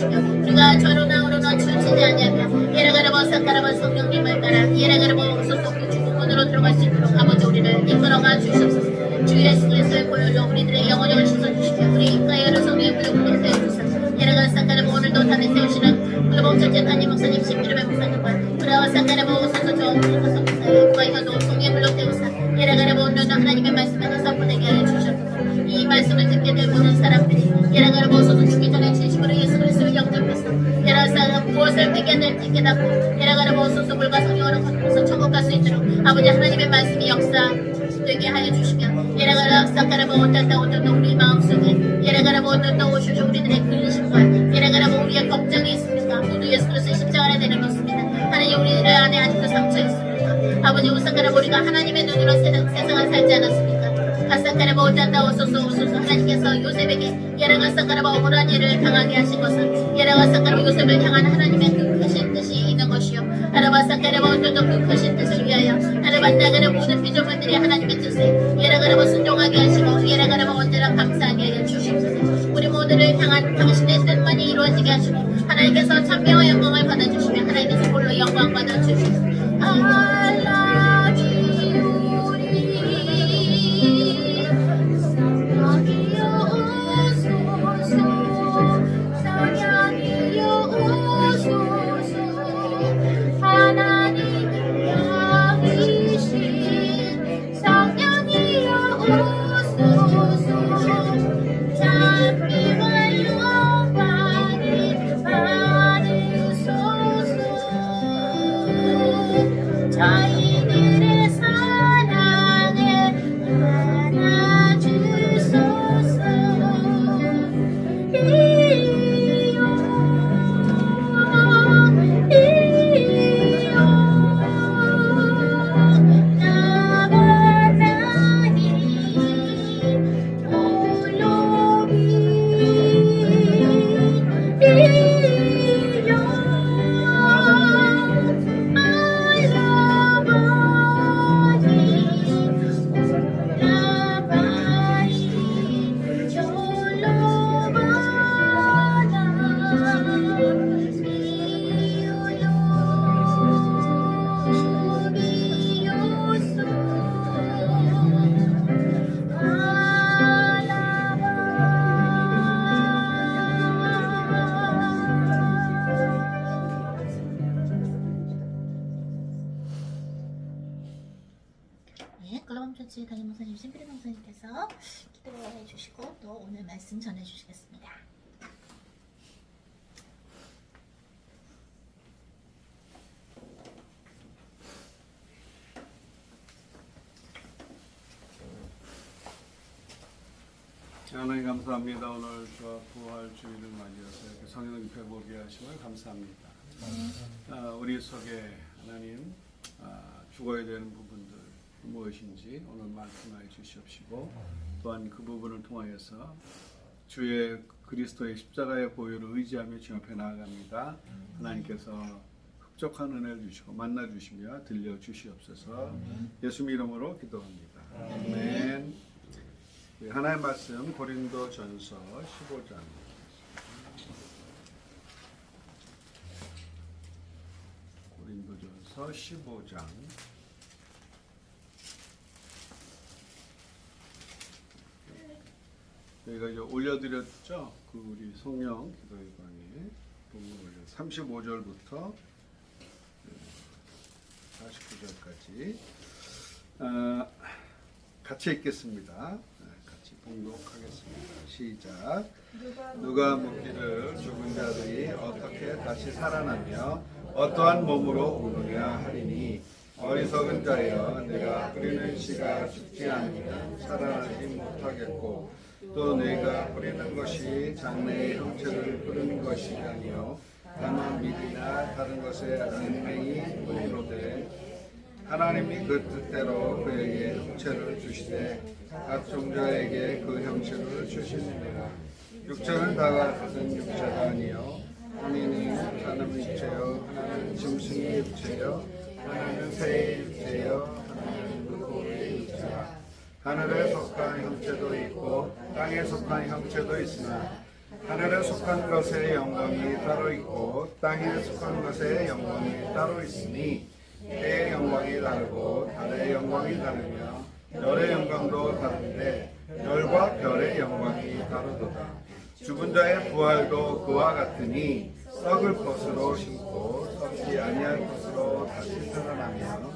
주시며 우리가 저로나 우로나 치우치지 아니하며 예라가라보 사카라보 성령님을 따라 예라가라보 소속의 주문으로 들어갈 수 있도록 아버지 우리를 이끌어가 주시옵소서. 주 예수 그리스도의 보혈로 우리들의 영혼을 씻어주시며 우리 입가에를 성령의 불로 세워주소서. 예라가 사카라보 오늘도 단에 세우시는 글로범 첫째 단임 목사님 신비름의 목사님과 우라와 사카라보 소속 좋은 목사 목사의 입가에도 성령의 불로 세우사 예라가라보 오늘도 하나님의 말씀을 가서 보내게 하여 주시옵소서. 이 말씀을 듣게 될 모든 사람들이 예라가라보 소속 죽기 전에 진심으로 예수 그리스도를 영접해서 예라사가 무엇을 회개할 때 깨닫고 예라가라보 소속을과 성령으로 거듭해서 천국 갈 수 있도록 아버지 하나님의 말씀이 역사되게 하여 주시며 예라가라 사카라보 온단다 온단다 우리 마음속에 예라가라보 온단다 오셔서 우리들의 근심과 예라가라보 우리의 걱정이 있습니까? 모두 예수 그리스도의 십자가 안에 내려놓습니다. 하나님 우리들 안에 아직도 상처 있습니까? 아버지 우사카라보 우리가 하나님의 눈으로 세상을 살지 않았습니까? 아사카라보 온단다 오소서 오소서 하나님께서 요셉에게 예라가 사카라보 억울한 일을 당하게 하신 것은 예라가 사카라보 요셉을 향한 하나님의 그 크신 뜻이 있는 것이요 아라바 사카라보 온단다 그 크신 뜻을 위하여 아라반다가라 모든 피조물들이 하나님의 뜻에 예라가라보 순종하게 하시고 예라가라보 언제나 감사하게 하여 주시옵소서. 우리 모두를 향한 당신의 뜻만이 이루어지게 하시고 하나님께서 찬미와 영광을 받아주시며 하나님께서 홀로 영광 받아주시옵소서. 글로범 처치 담임 목사님 신비리 목사님께서 기도해 주시고 또 오늘 말씀 전해 주시겠습니다. 하나님 감사합니다. 오늘 주와 부활 주일을 맞이해서 이렇게 성령 집회 보게 하심을 감사합니다. 우리 속에 하나님 죽어야 되는 부분들 무엇인지 오늘 말씀하여 주시옵시고 또한 그 부분을 통하여서 주의 그리스도의 십자가의 보혈을 의지하며 주 앞에 나아갑니다. 하나님께서 흡족한 은혜를 주시고 만나 주시며 들려 주시옵소서. 예수 이름으로 기도합니다. 아멘. 하나의 말씀 고린도전서 15장. 고린도전서 15장. 저희가 이제 올려드렸죠. 그 우리 성령 기도의 방에 본문 올려 35절부터 49절까지 같이 읽겠습니다. 같이 봉독하겠습니다. 시작. 누가 묻기를 죽은 자들이 어떻게 다시 살아나며 어떠한 몸으로 오느냐 하리니 어리석은 자여 내가 뿌리는 씨가 죽지 않으면 살아나지 못하겠고 또 내가 뿌리는 것이 장래의 형체를 뿌리는 것이 아니요 다만 밀이나 다른 것의 생명이 뿌리로되 하나님이 그 뜻대로 그에게 형체를 주시되 각 종자에게 그 형체를 주시느니라. 육체는 다 같은 육체가 아니요 하나는 사람 육체요 하나는 짐승의 육체요 하나는 새의 육체요 하나는 물고기의 육체라. 하늘에 속한 형체도 있고 땅에 속한 형체도 있으나 하늘에 속한 것의 영광이 따로 있고 땅에 속한 것의 영광이 따로 있으니 해의 영광이 다르고 달의 영광이 다르며 별의 영광도 다른데 별과 별의 영광이 다르도다. 죽은 자의 부활도 그와 같으니 썩을 것으로 심고 썩지 아니할 것으로 다시 살아나며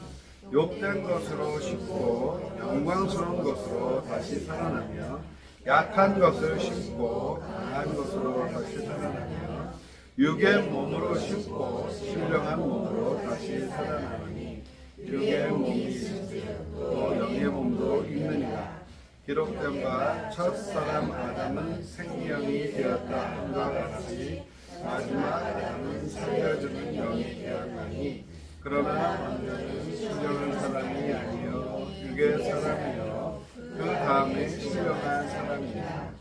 욕된 것으로 심고 영광스러운 것으로 다시 살아나며 약한 것을 심고 강한 것으로 다시 살아나며 육의 몸으로 심고 신령한 몸으로 다시 살아나니 육의 몸이 있으며 또 영의 몸도 있느니라. 기록된 바 첫사람 아담은 생명이 되었다 함과 같이 마지막 아담은 살려주는 영이 되었나니 그러나 먼저는 신령한 사람이 아니요 육의 사람이요 그 다음에 신령한 사람이라.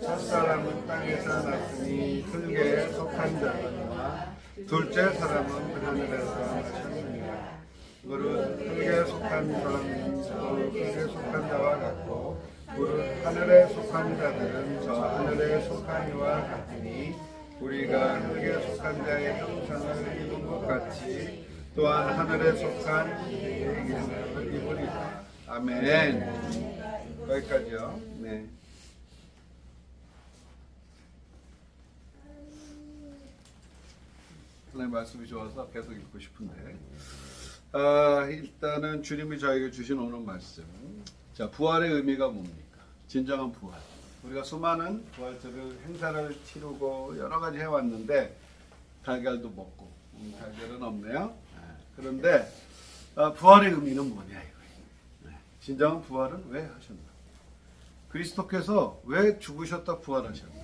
첫사람은 땅에서 났으니 흙에 속한 자거니와 둘째 사람은 하늘에서 나셨느니라. 물은 흙에 속한 사람은 저 흙에 속한 자와 같고 물은 하늘에 속한 자들은 저 하늘에 속한 이와 같으니 우리가 흙에 속한 자의 형상을 입은 것 같이 또한 하늘에 속한 이의 형상을 입으리라. 아멘. 여기까지요. 네. 하나님 말씀이 좋아서 계속 읽고 싶은데 일단은 주님이 저에게 주신 오늘 말씀. 자, 부활의 의미가 뭡니까? 진정한 부활. 우리가 수많은 부활절을 행사를 치르고 여러 가지 해왔는데 달걀도 먹고 달걀은 없네요. 그런데 부활의 의미는 뭐냐 이거예요. 진정한 부활은 왜 하셨나? 그리스도께서 왜 죽으셨다 부활하셨나?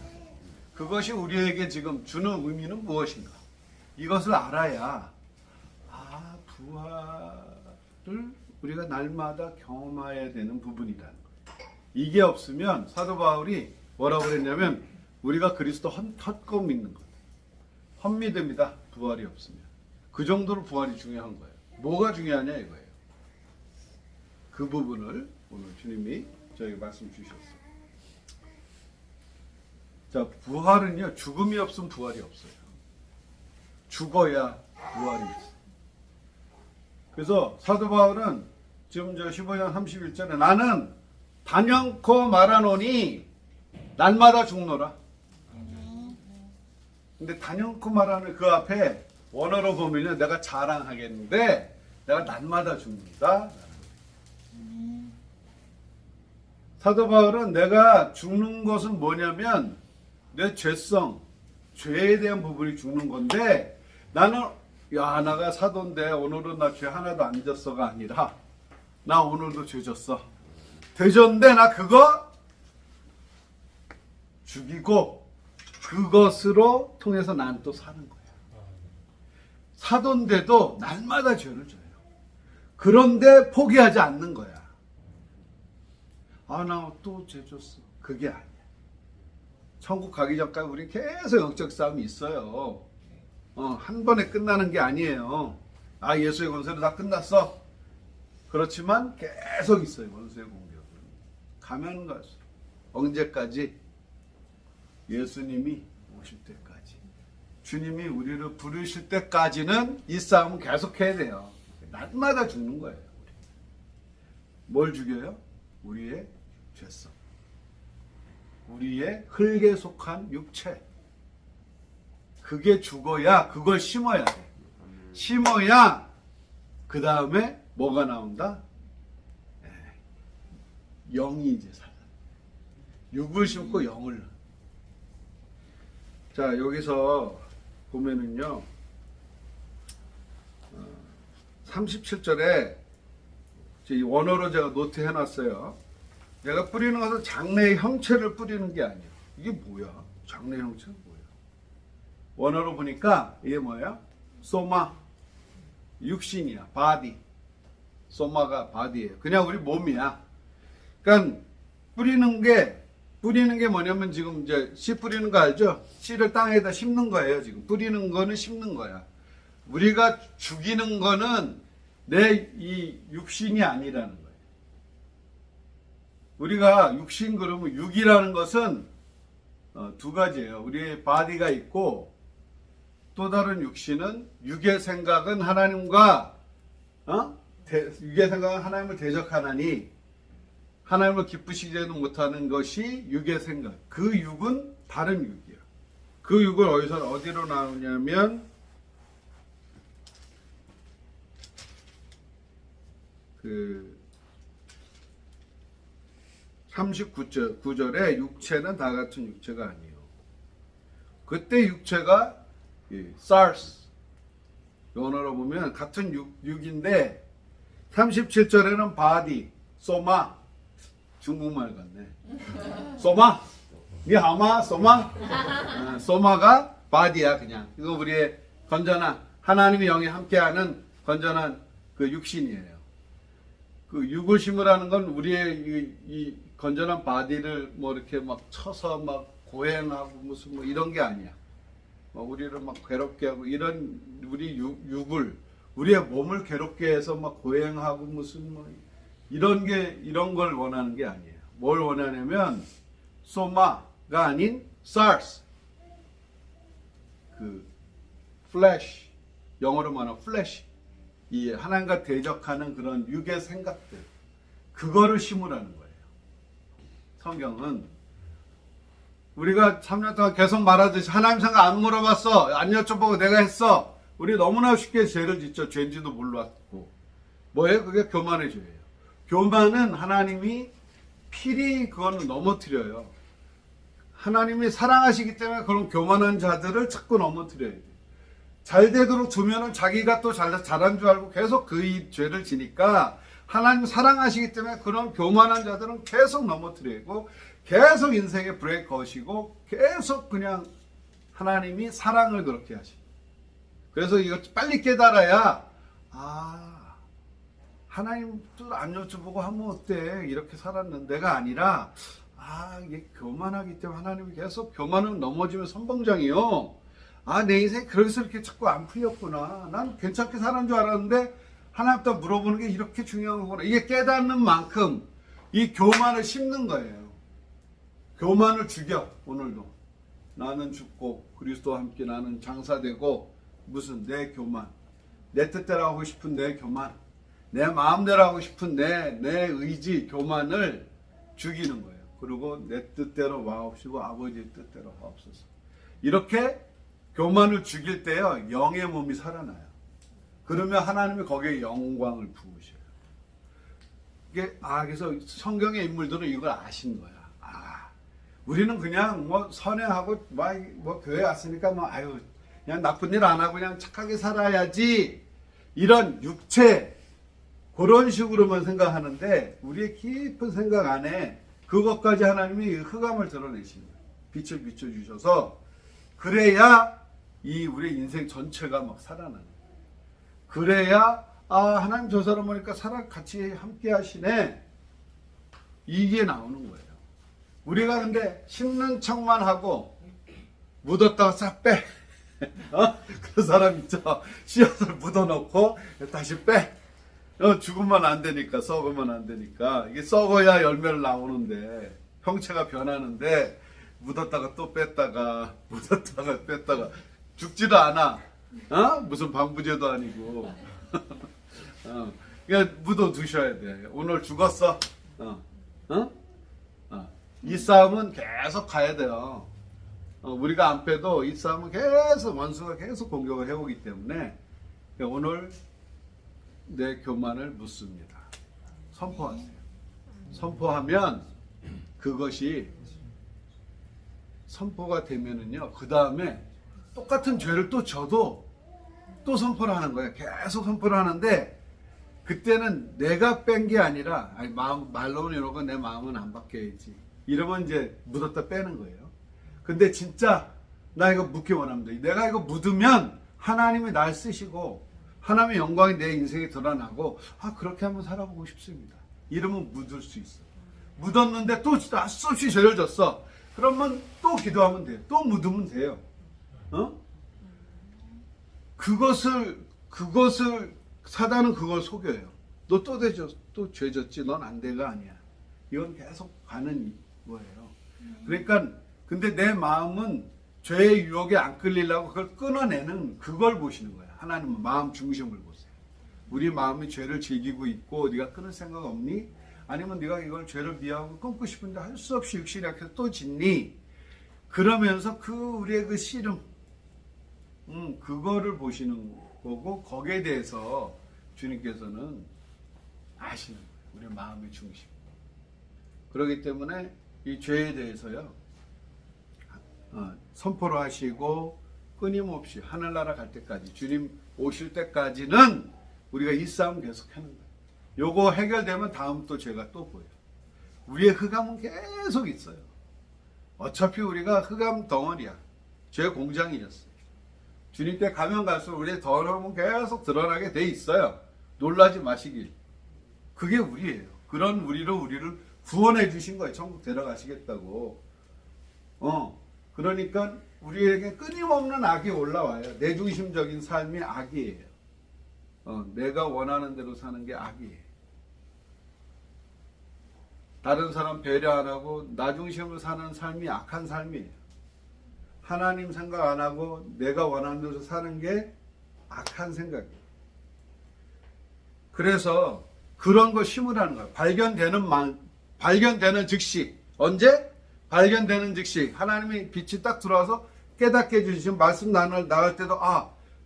그것이 우리에게 지금 주는 의미는 무엇인가? 이것을 알아야 부활을 우리가 날마다 경험해야 되는 부분이라는 거예요. 이게 없으면 사도 바울이 뭐라고 그랬냐면 우리가 그리스도 헛것 믿는 것. 헛믿음이다. 부활이 없으면. 그 정도로 부활이 중요한 거예요. 뭐가 중요하냐 이거예요. 그 부분을 오늘 주님이 저에게 말씀 주셨어요. 자, 부활은요, 죽음이 없으면 부활이 없어요. 죽어야 부활이 있어요. 그래서 사도 바울은 지금 저 15장 31절에 나는 단연코 말하노니 날마다 죽노라. 근데 단연코 말하는 그 앞에 원어로 보면 내가 자랑하겠는데 내가 날마다 죽는다. 사도 바울은 내가 죽는 것은 뭐냐면 내 죄성, 죄에 대한 부분이 죽는 건데 나는 나가 사도인데 오늘은 나 죄 하나도 안 졌어가 아니라 나 오늘도 죄 졌어. 되졌는데 나 그거 죽이고 그것으로 통해서 난 또 사는 거야. 사도인데도 날마다 죄를 져요. 그런데 포기하지 않는 거야. 나 또 죄 졌어. 그게 아니야. 천국 가기 전까지 우리 계속 영적 싸움이 있어요. 한 번에 끝나는 게 아니에요. 예수의 권세로 다 끝났어. 그렇지만 계속 있어요. 원수의 공격은. 가면 갈수록. 언제까지? 예수님이 오실 때까지. 주님이 우리를 부르실 때까지는 이 싸움은 계속해야 돼요. 날마다 죽는 거예요. 뭘 죽여요? 우리의 죄성. 우리의 흙에 속한 육체. 그게 죽어야 그걸 심어야 돼. 심어야 그 다음에 뭐가 나온다? 영이 이제 살아. 육을 심고 영을. 자, 여기서 보면은요 37절에 원어로 제가 노트 해놨어요. 내가 뿌리는 것은 장래의 형체를 뿌리는 게 아니에요. 이게 뭐야? 장래의 형체는 뭐야? 원어로 보니까 이게 뭐야? 소마, 육신이야. 바디. 소마가 바디예요. 그냥 우리 몸이야. 그러니까 뿌리는 게 뭐냐면 지금 이제 씨 뿌리는 거 알죠? 씨를 땅에다 심는 거예요. 지금 뿌리는 거는 심는 거야. 우리가 죽이는 거는 내 이 육신이 아니라는 거예요. 우리가 육신 그러면 육이라는 것은 두 가지예요. 우리의 바디가 있고 또 다른 육신은 육의 생각은 하나님과 육의 생각은 하나님을 대적하나니 하나님을 기쁘시지는 못하는 것이 육의 생각. 그 육은 다른 육이에요. 그 육을 어디로 나오냐면 그 39절에 육체는 다 같은 육체가 아니에요. 그때 육체가 SARS 영어로 보면 같은 육인데 37절에는 바디, 소마 중국말 같네. 소마 니하마 소마 소마가 바디야 그냥. 이거 우리의 건전한 하나님의 영이 함께하는 건전한 그 육신이에요. 그 육을 심으라는 건 우리의 이 건전한 바디를 뭐 이렇게 막 쳐서 막 고행하고 무슨 뭐 이런 게 아니야. 우리를 막 괴롭게 하고 이런 우리 육을 우리의 몸을 괴롭게 해서 막 고행하고 무슨 뭐 이런 걸 원하는 게 아니에요. 뭘 원하냐면 소마가 아닌 SARS 그 flesh 영어로 말하면 flesh 이 하나님과 대적하는 그런 육의 생각들 그거를 심으라는 거예요. 성경은 우리가 3년 동안 계속 말하듯이 하나님 생각 안 물어봤어 안 여쭤보고 내가 했어 우리 너무나 쉽게 죄를 짓죠. 죄인지도 몰랐고 뭐예요? 그게 교만의 죄예요. 교만은 하나님이 필히 그거는 넘어뜨려요. 하나님이 사랑하시기 때문에 그런 교만한 자들을 자꾸 넘어뜨려야 돼요. 잘 되도록 두면은 자기가 또 잘한 줄 알고 계속 그 죄를 지니까 하나님 사랑하시기 때문에 그런 교만한 자들은 계속 넘어뜨리고 계속 인생에 브레이크 거시고 계속 그냥 하나님이 사랑을 그렇게 하시고 그래서 이거 빨리 깨달아야 하나님도 안 여쭤보고 하면 어때 이렇게 살았는데가 아니라 이게 교만하기 때문에 하나님이 계속 교만은 넘어지면 선봉장이요. 내 인생이 그래서 이렇게 자꾸 안 풀렸구나. 난 괜찮게 사는 줄 알았는데 하나님부터 물어보는 게 이렇게 중요한 거구나. 이게 깨닫는 만큼 이 교만을 심는 거예요. 교만을 죽여 오늘도. 나는 죽고 그리스도와 함께 나는 장사되고 무슨 내 교만. 내 뜻대로 하고 싶은 내 교만. 내 마음대로 하고 싶은 내 의지 교만을 죽이는 거예요. 그리고 내 뜻대로 마옵시고 아버지의 뜻대로 하옵소서. 이렇게 교만을 죽일 때요 영의 몸이 살아나요. 그러면 하나님이 거기에 영광을 부으셔요. 이게 그래서 성경의 인물들은 이걸 아신 거야. 우리는 그냥 뭐 선행하고 뭐 교회 왔으니까 그냥 나쁜 일 안 하고 그냥 착하게 살아야지 이런 육체 그런 식으로만 생각하는데 우리의 깊은 생각 안에 그것까지 하나님이 흑암을 드러내시는 거예요. 빛을 비춰주셔서 그래야 이 우리 인생 전체가 막 살아나는 거예요. 그래야 하나님 저 사람 보니까 같이 함께 하시네 이게 나오는 거예요. 우리가 근데 심는 척만 하고 묻었다가 싹 빼. 그 사람 있죠. 씨앗을 묻어놓고 다시 빼. 죽으면 안 되니까 썩으면 안 되니까 이게 썩어야 열매를 나오는데 형체가 변하는데 묻었다가 또 뺐다가 묻었다가 뺐다가 죽지도 않아. 무슨 방부제도 아니고. 그냥 묻어 두셔야 돼. 오늘 죽었어. 이 싸움은 계속 가야 돼요. 우리가 안 빼도 이 싸움은 계속 원수가 계속 공격을 해오기 때문에 오늘 내 교만을 묻습니다. 선포하세요. 선포하면 그것이 선포가 되면은요 그 다음에 똑같은 죄를 또 져도 또 선포를 하는 거예요. 계속 선포를 하는데 그때는 내가 뺀 게 아니라 말로는 이러고 내 마음은 안 바뀌어야지 이러면 이제 묻었다 빼는 거예요. 근데 진짜 나 이거 묻기 원합니다. 내가 이거 묻으면 하나님이 날 쓰시고 하나님의 영광이 내 인생에 드러나고 그렇게 한번 살아보고 싶습니다. 이러면 묻을 수 있어. 묻었는데 또 낯없이 죄를 졌어. 그러면 또 기도하면 돼요. 또 묻으면 돼요. 그것을 사단은 그걸 속여요. 너 또 죄 졌지. 넌 안 돼가 아니야. 이건 계속 가는 거예요. 그러니까 근데 내 마음은 죄의 유혹에 안 끌리려고 그걸 끊어내는 그걸 보시는 거예요. 하나님은 마음 중심을 보세요. 우리 마음이 죄를 즐기고 있고 네가 끊을 생각 없니? 아니면 네가 이걸 죄를 미워하고 끊고 싶은데 할 수 없이 육신이 약해서 또 짓니? 그러면서 우리의 그 씨름, 그거를 보시는 거고, 거기에 대해서 주님께서는 아시는 거예요. 우리 마음의 중심. 그렇기 때문에 이 죄에 대해서요, 선포를 하시고 끊임없이 하늘나라 갈 때까지, 주님 오실 때까지는 우리가 이 싸움 계속 하는 거예요. 요거 해결되면 다음 또 죄가 또 보여요. 우리의 흑암은 계속 있어요. 어차피 우리가 흑암 덩어리야. 죄 공장이었어요. 주님께 가면 갈수록 우리의 더러움은 계속 드러나게 돼 있어요. 놀라지 마시길. 그게 우리예요. 그런 우리로 우리를 구원해 주신 거예요. 천국 데려가시겠다고. 그러니까 우리에게 끊임없는 악이 올라와요. 내중심적인 삶이 악이에요. 내가 원하는 대로 사는 게 악이에요. 다른 사람 배려 안 하고 나 중심으로 사는 삶이 악한 삶이에요. 하나님 생각 안 하고 내가 원하는 대로 사는 게 악한 생각이에요. 그래서 그런 거 심으라는 거예요. 발견되는 즉시. 언제? 발견되는 즉시. 하나님이 빛이 딱 들어와서 깨닫게 해주시면 말씀 나갈 때도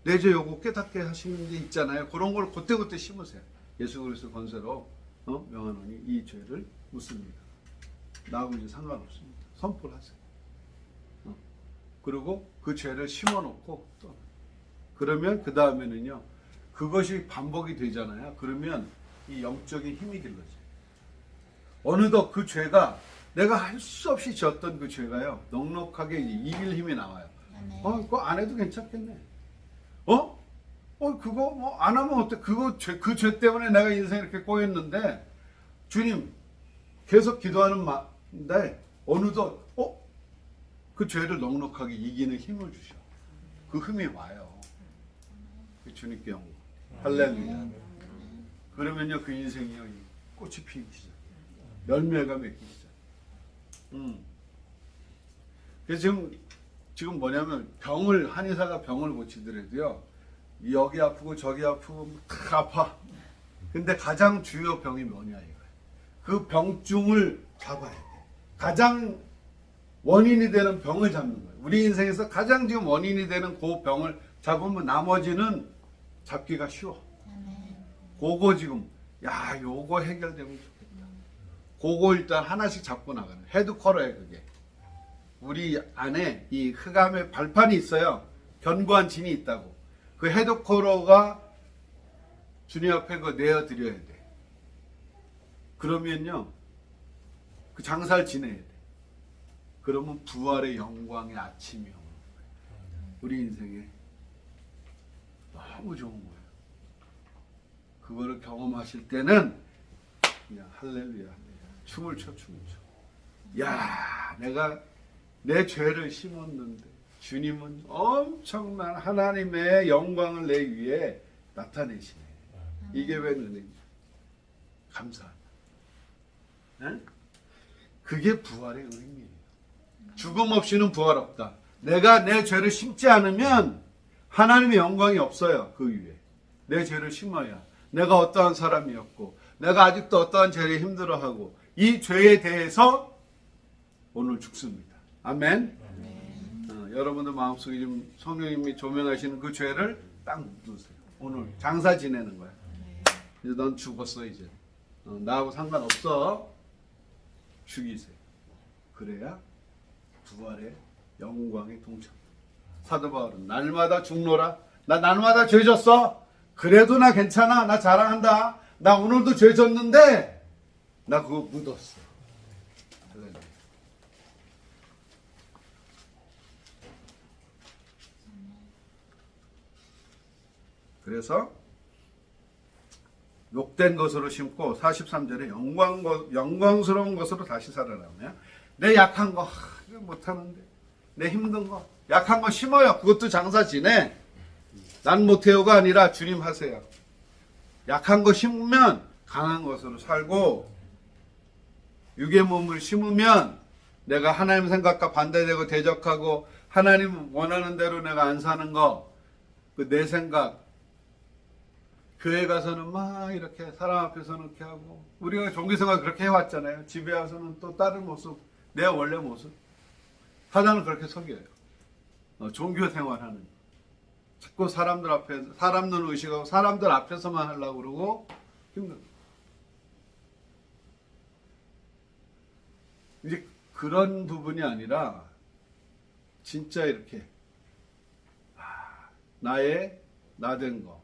내 죄 요거 깨닫게 하시는 게 있잖아요. 그런 걸 그때그때 심으세요. 예수 그리스도 권세로 명하노니 이 죄를 묻습니다. 나하고 이제 상관없습니다. 선포를 하세요. 그리고 그 죄를 심어놓고 또 그러면 그 다음에는요, 그것이 반복이 되잖아요. 그러면 이 영적인 힘이 길러져요. 어느덧 그 죄가 내가 할 수 없이 지었던 그 죄가요, 넉넉하게 이길 힘이 나와요. 그거 안 해도 괜찮겠네. 그거 뭐 안 하면 어때? 그 죄 때문에 내가 인생이 이렇게 꼬였는데, 주님, 계속 기도하는데, 어느덧, 그 죄를 넉넉하게 이기는 힘을 주셔. 그 힘이 와요. 주님께 영광. 할렐루야. 그러면요, 그 인생이요, 꽃이 피기 시작. 열매가 맺기 시작. 그래서 지금 뭐냐면, 한의사가 병을 고치더라도요, 여기 아프고 저기 아프고 다 아파. 근데 가장 주요 병이 뭐냐 이거예요. 그 병증을 잡아야 돼. 가장 원인이 되는 병을 잡는 거예요. 우리 인생에서 가장 지금 원인이 되는 그 병을 잡으면 나머지는 잡기가 쉬워. 그거 지금 요거 해결되면 좋겠다. 그거 일단 하나씩 잡고 나가는 헤드쿼터예요. 그게 우리 안에 이 흑암의 발판이 있어요. 견고한 진이 있다고. 그 헤드쿼터가 주님 앞에 내어드려야 돼. 그러면요, 그 장사를 지내야 돼. 그러면 부활의 영광의 아침이 오는 거예요. 우리 인생에 너무 좋은 거예요. 그거를 경험하실 때는 그냥 할렐루야, 춤을 춰. 내가 내 죄를 심었는데 주님은 엄청난 하나님의 영광을 내 위에 나타내시네. 이게 왜 은혜냐? 감사하다. 네? 그게 부활의 의미예요. 죽음 없이는 부활 없다. 내가 내 죄를 심지 않으면 하나님의 영광이 없어요. 그 위에 내 죄를 심어야 내가 어떠한 사람이었고, 내가 아직도 어떠한 죄를 힘들어하고, 이 죄에 대해서 오늘 죽습니다. 아멘. 여러분들 마음속에 지금 성령님이 조명하시는 그 죄를 딱 묻으세요. 오늘 장사 지내는 거야. 이제 넌 죽었어. 이제 나하고 상관없어. 죽이세요. 그래야 부활의 영광에 동참. 사도 바울은 날마다 죽노라. 나 날마다 죄 졌어. 그래도 나 괜찮아. 나 자랑한다. 나 오늘도 죄 졌는데 나 그거 묻었어. 그래서 욕된 것으로 심고 43절에 영광스러운 것으로 다시 살아나며, 내 약한 거 이거 못하는데, 내 힘든 거 약한 거 심어요. 그것도 장사 지내. 난 못해요가 아니라 주님 하세요. 약한 거 심으면 강한 것으로 살고, 육의 몸을 심으면 내가 하나님 생각과 반대되고 대적하고 하나님 원하는 대로 내가 안 사는 거, 그 내 생각, 교회 가서는 막 이렇게 사람 앞에서는 이렇게 하고, 우리가 종교생활 그렇게 해왔잖아요. 집에 와서는 또 다른 모습, 내 원래 모습. 사단은 그렇게 속여요. 종교생활하는 거. 자꾸 사람들 앞에, 사람 눈 의식하고 사람들 앞에서만 하려고 그러고 힘들어. 이제 그런 부분이 아니라 진짜 이렇게 나의 나된 거,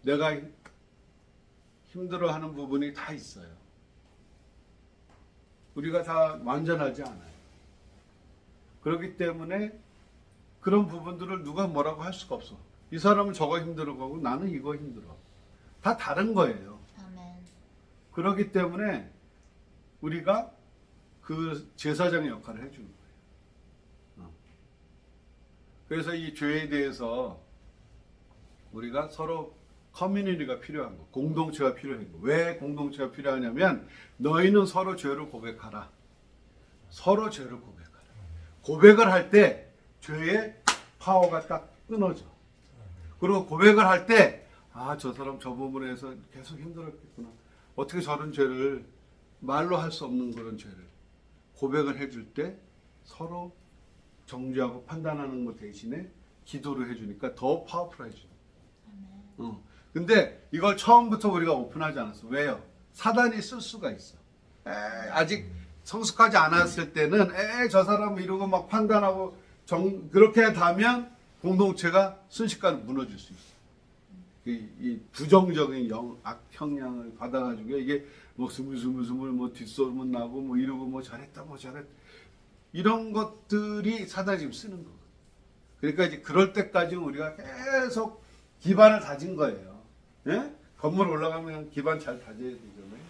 내가 힘들어하는 부분이 다 있어요. 우리가 다 완전하지 않아요. 그렇기 때문에 그런 부분들을 누가 뭐라고 할 수가 없어. 이 사람은 저거 힘들어하고 나는 이거 힘들어. 다 다른 거예요. 아멘. 그렇기 때문에 우리가 그 제사장의 역할을 해주는 거예요. 그래서 이 죄에 대해서 우리가 서로 커뮤니티가 필요한 거, 공동체가 필요한 거. 왜 공동체가 필요하냐면 너희는 서로 죄를 고백하라. 서로 죄를 고백하라. 고백을 할 때 죄의 파워가 딱 끊어져. 그리고 고백을 할 때 아, 저 사람 저 부분에서 계속 힘들었겠구나. 어떻게 저런 죄를 말로 할 수 없는 그런 죄를 고백을 해줄 때 서로 정죄하고 판단하는 것 대신에 기도를 해주니까 더 파워풀해져. 근데 이걸 처음부터 우리가 오픈하지 않았어. 왜요? 사단이 쓸 수가 있어. 아직 성숙하지 않았을 때는 저 사람 이러고 막 판단하고 그렇게 하면 공동체가 순식간에 무너질 수 있어. 이 부정적인 악형량을 받아가지고 이게 뭐 스물스물 뭐 뒷소문 나고 뭐 이러고 뭐 잘했다 뭐 잘했다 이런 것들이 사단이 지금 쓰는 거거든. 그러니까 이제 그럴 때까지 우리가 계속 기반을 다진 거예요. 예? 건물 올라가면 기반 잘 다져야 되잖아요.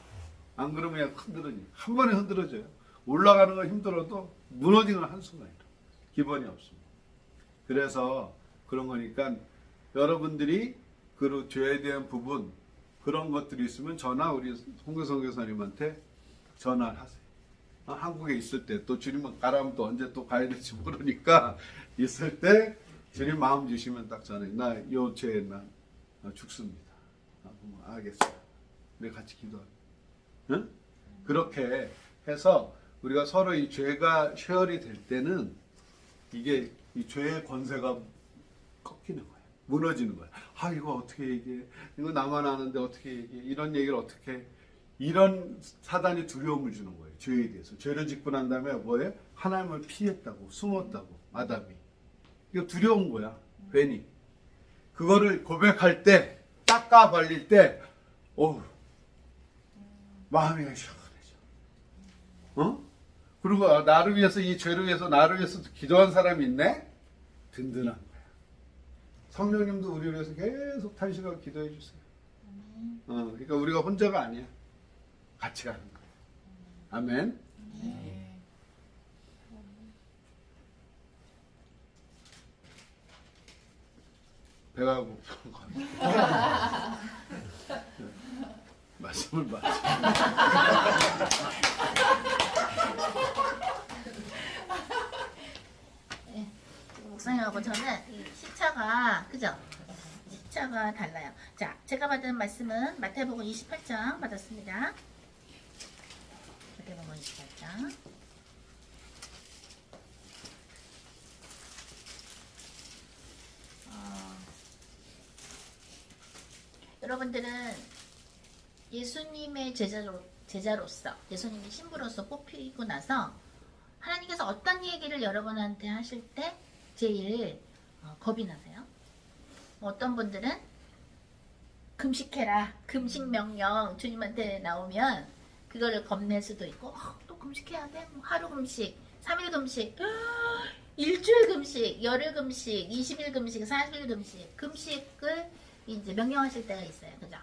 안 그러면 그냥 흔들어지. 한 번에 흔들어져요. 올라가는 건 힘들어도 무너지는 한순간이라. 기반이 없습니다. 그래서 그런 거니까 여러분들이 그 죄에 대한 부분 그런 것들이 있으면 우리 홍교성 교사님한테 전화를 하세요. 한국에 있을 때 또 주님은 가라면 또 언제 또 가야 될지 모르니까 있을 때 주님 마음 주시면 딱 전화해. 나 요 죄에 나 죽습니다. 알겠어요. 우리 같이 기도하자. 응? 그렇게 해서 우리가 서로 이 죄가 쉐어리 될 때는 이게 이 죄의 권세가 꺾이는 거예요. 무너지는 거예요. 아, 이거 어떻게 얘기해? 이거 나만 아는데 어떻게 얘기해? 이런 얘기를 어떻게 해? 이런 사단이 두려움을 주는 거예요. 죄에 대해서. 죄를 짓고 난 다음에 뭐예요? 하나님을 피했다고, 숨었다고, 아담이. 이거 두려운 거야. 괜히. 그거를 고백할 때, 닦아 발릴 때, 마음이 시원해져. 그리고 나를 위해서, 이 죄를 위해서, 나를 위해서 기도한 사람이 있네? 든든한 거야. 성령님도 우리를 위해서 계속 탄식하고 기도해 주세요. 그러니까 우리가 혼자가 아니야. 같이 가는 거야. 아멘. 배가 고픈 거 말씀을 마치. 목사님하고 저는 이 시차가 그죠? 시차가 달라요. 자, 제가 받은 말씀은 마태복음 28장 받았습니다. 마태복음 28장. 여러분들은 예수님의 제자로서 예수님의 신부로서 뽑히고 나서 하나님께서 어떤 얘기를 여러분한테 하실 때 제일 겁이 나세요? 어떤 분들은 금식해라, 금식 명령 주님한테 나오면 그거를 겁낼 수도 있고 또 금식해야 돼? 뭐 하루 금식, 3일 금식, 일주일 금식, 열흘 금식, 20일 금식, 40일 금식 금식을 이제 명령하실 때가 있어요. 그죠?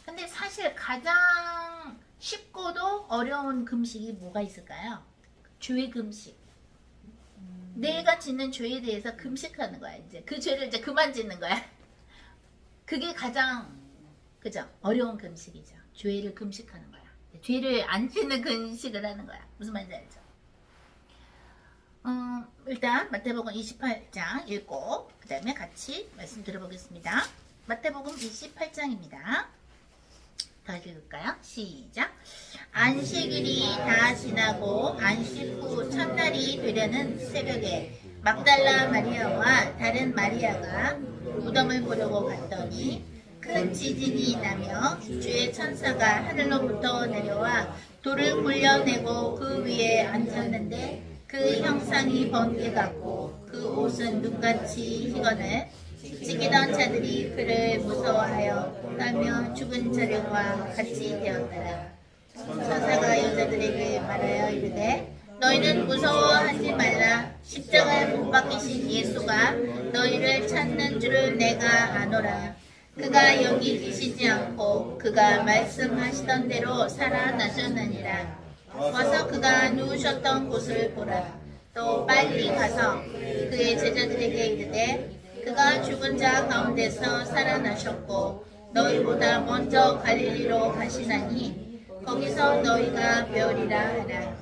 근데 사실 가장 쉽고도 어려운 금식이 뭐가 있을까요? 죄 금식. 내가 짓는 죄에 대해서 금식하는 거야. 이제 그 죄를 이제 그만 짓는 거야. 그게 가장 그죠? 어려운 금식이죠. 죄를 금식하는 거야. 죄를 안 짓는 금식을 하는 거야. 무슨 말인지 알죠? 일단 마태복음 28장 읽고 그 다음에 같이 말씀 들어보겠습니다. 마태복음 28장입니다. 다 읽을까요? 시작. 안식일이 다 지나고 안식 후 첫날이 되려는 새벽에 막달라 마리아와 다른 마리아가 무덤을 보려고 갔더니 큰 지진이 나며 주의 천사가 하늘로부터 내려와 돌을 굴려내고 그 위에 앉았는데 그 형상이 번개 같고 그 옷은 눈같이 희거늘 지키던 자들이 그를 무서워하여 떨며 죽은 자들과 같이 되었더라. 천사가 여자들에게 말하여 이르되 너희는 무서워하지 말라. 십자가에 못 박히신 예수가 너희를 찾는 줄을 내가 아노라. 그가 여기 계시지 않고 그가 말씀하시던 대로 살아나셨느니라. 와서 그가 누우셨던 곳을 보라. 또 빨리 가서 그의 제자들에게 이르되 그가 죽은 자 가운데서 살아나셨고 너희보다 먼저 갈릴리로 가시나니 거기서 너희가 배우리라 하라.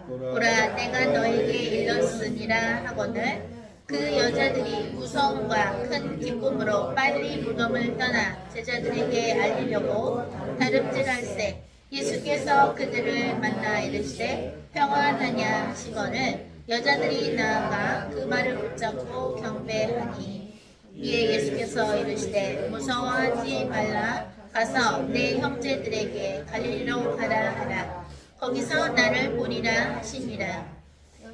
보라 내가 너에게 일렀으니라 하거늘 그 여자들이 무서움과 큰 기쁨으로 빨리 무덤을 떠나 제자들에게 알리려고 다름질할세 예수께서 그들을 만나 이르시되 평안하냐 하시거늘 여자들이 나아가 그 말을 붙잡고 경배하니 이에 예수께서 이르시되 무서워하지 말라. 가서 내 형제들에게 갈릴리로 가라 하라. 거기서 나를 보리라 하시니라.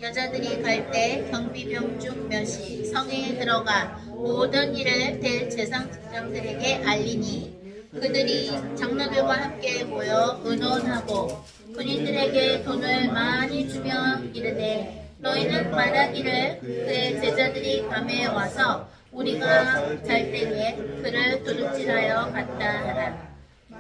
여자들이 갈 때 경비병 중 몇이 성에 들어가 모든 일을 대제사장들에게 알리니 그들이 장로들과 함께 모여 의논하고 군인들에게 돈을 많이 주며 이르되 너희는 말하기를 그의 제자들이 밤에 와서 우리가 잘 때에 그를 도둑질하여 갔다 하라.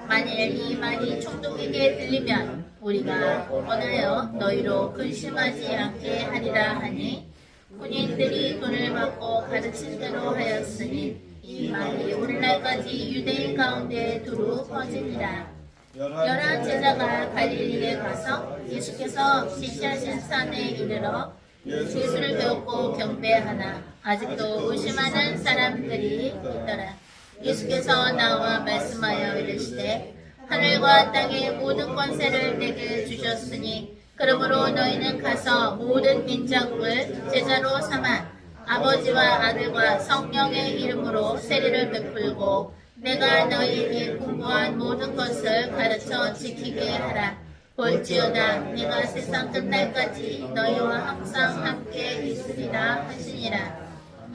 만일 이 말이 총독에게 들리면 우리가 원하여 너희로 근심하지 않게 하리라 하니 군인들이 돈을 받고 가르친 대로 하였으니 이 말이 오늘날까지 유대인 가운데 두루 퍼지니라. 11 제자가 갈릴리에 가서 예수께서 지시하신 산에 이르러 예수를 배웠고 경배하나 아직도 의심하는 사람들이 있더라. 예수께서 나와 말씀하여 이르시되 하늘과 땅의 모든 권세를 내게 주셨으니 그러므로 너희는 가서 모든 민족을 제자로 삼아 아버지와 아들과 성령의 이름으로 세례를 베풀고 내가 너희에게 공부한 모든 것을 가르쳐 지키게 하라. 볼지어다 내가 세상 끝날까지 너희와 항상 함께 있으리라 하시니라.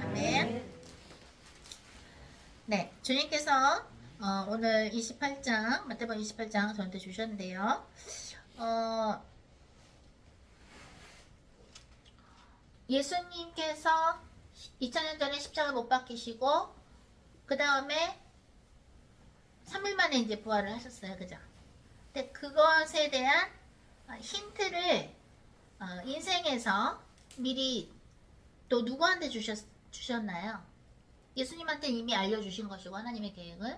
아멘. 네, 주님께서 오늘 28장 마태복음 28장 저한테 주셨는데요. 예수님께서 2000년 전에 십자가 못 박히시고 그 다음에 3일 만에 이제 부활을 하셨어요. 그죠? 근데 그것에 대한 힌트를 인생에서 미리 또 누구한테 주셨나요? 예수님한테 이미 알려주신 것이고 하나님의 계획을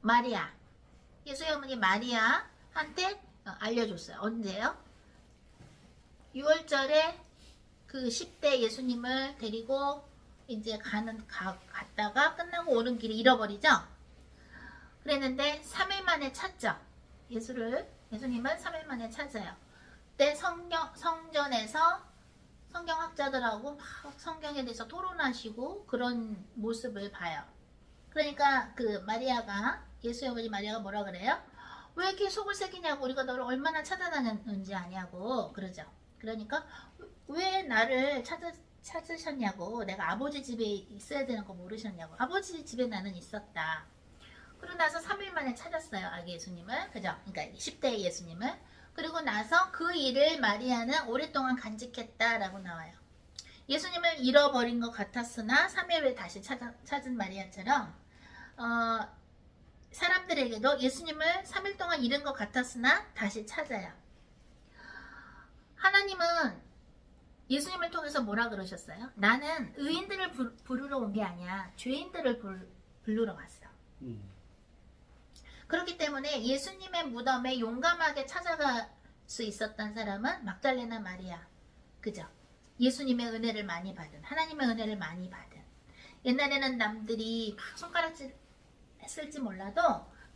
마리아, 예수의 어머니 마리아한테 알려줬어요. 언제요? 6월절에 그 10대 예수님을 데리고 이제 갔다가 끝나고 오는 길에 잃어버리죠. 그랬는데 3일 만에 찾죠. 예수님을 3일 만에 찾아요. 그때 성전에서 성경학자들하고 막 성경에 대해서 토론하시고 그런 모습을 봐요. 그러니까 그 마리아가 예수의 어머니 마리아가 뭐라 그래요? 왜 이렇게 속을 새기냐고 우리가 너를 얼마나 찾아다녔는지 아냐고 그러죠. 그러니까 왜 나를 찾으셨냐고 내가 아버지 집에 있어야 되는 거 모르셨냐고 아버지 집에 나는 있었다. 그러고 나서 3일 만에 찾았어요. 아기 예수님을. 그죠? 그러니까 10대 예수님을. 그리고 나서 그 일을 마리아는 오랫동안 간직했다라고 나와요. 예수님을 잃어버린 것 같았으나 3일 후에 다시 찾은 마리아처럼 사람들에게도 예수님을 3일 동안 잃은 것 같았으나 다시 찾아요. 하나님은 예수님을 통해서 뭐라 그러셨어요? 나는 의인들을 부르러 온 게 아니야. 죄인들을 부르러 왔어. 그렇기 때문에 예수님의 무덤에 용감하게 수 있었던 사람은 막달레나 마리아. 그죠? 예수님의 은혜를 많이 받은, 하나님의 은혜를 많이 받은. 옛날에는 남들이 막 손가락질 했을지 몰라도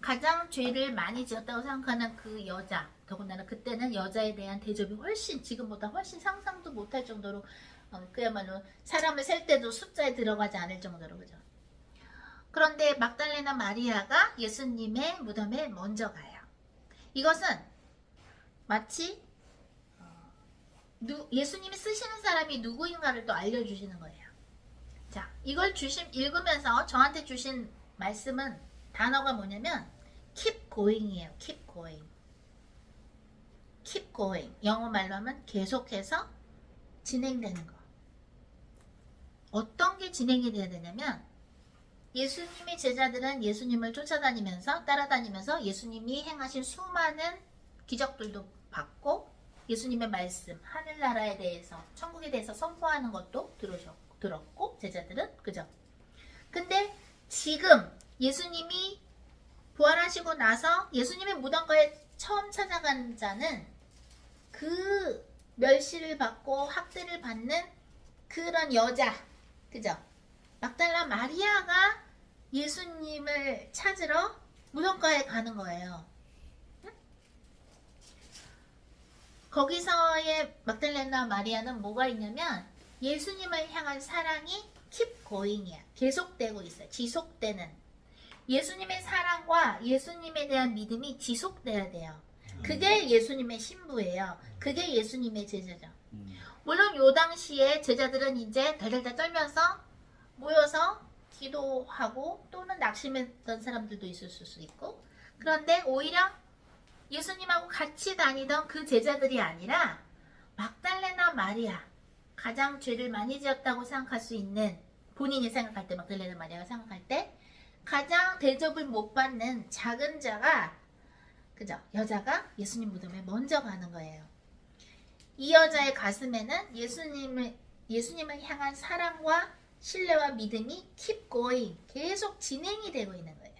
가장 죄를 많이 지었다고 생각하는 그 여자, 더군다나 그때는 여자에 대한 대접이 훨씬 지금보다 훨씬 상상도 못할 정도로 그야말로 사람을 셀 때도 숫자에 들어가지 않을 정도로. 그죠? 그런데 막달레나 마리아가 예수님의 무덤에 먼저 가요. 이것은 마치 예수님이 쓰시는 사람이 누구인가를 또 알려주시는 거예요. 자, 이걸 읽으면서 저한테 주신 말씀은 단어가 뭐냐면 keep going이에요. keep going. keep going. 영어 말로 하면 계속해서 진행되는 거. 어떤 게 진행이 돼야 되냐면 예수님의 제자들은 예수님을 쫓아다니면서 따라다니면서 예수님이 행하신 수많은 기적들도 받고 예수님의 말씀, 하늘나라에 대해서, 천국에 대해서 선포하는 것도 들었고 제자들은. 그죠? 근데 지금 예수님이 부활하시고 나서 예수님의 무덤가에 처음 찾아간 자는 그 멸시를 받고 학대를 받는 그런 여자, 그죠? 막달라 마리아가 예수님을 찾으러 무덤가에 가는 거예요. 응? 거기서의 막달레나 마리아는 뭐가 있냐면 예수님을 향한 사랑이 keep going이야. 계속되고 있어요. 지속되는. 예수님의 사랑과 예수님에 대한 믿음이 지속돼야 돼요. 그게 예수님의 신부예요. 그게 예수님의 제자죠. 물론 요 당시에 제자들은 이제 덜덜덜 떨면서 모여서 기도하고 또는 낙심했던 사람들도 있을 수 있고, 그런데 오히려 예수님하고 같이 다니던 그 제자들이 아니라 막달레나 마리아, 가장 죄를 많이 지었다고 생각할 수 있는, 본인이 생각할 때, 막달레나 마리아가 생각할 때 가장 대접을 못 받는 작은 자가, 그죠? 여자가 예수님 무덤에 먼저 가는 거예요. 이 여자의 가슴에는 예수님을 향한 사랑과 신뢰와 믿음이 keep going, 계속 진행이 되고 있는 거예요.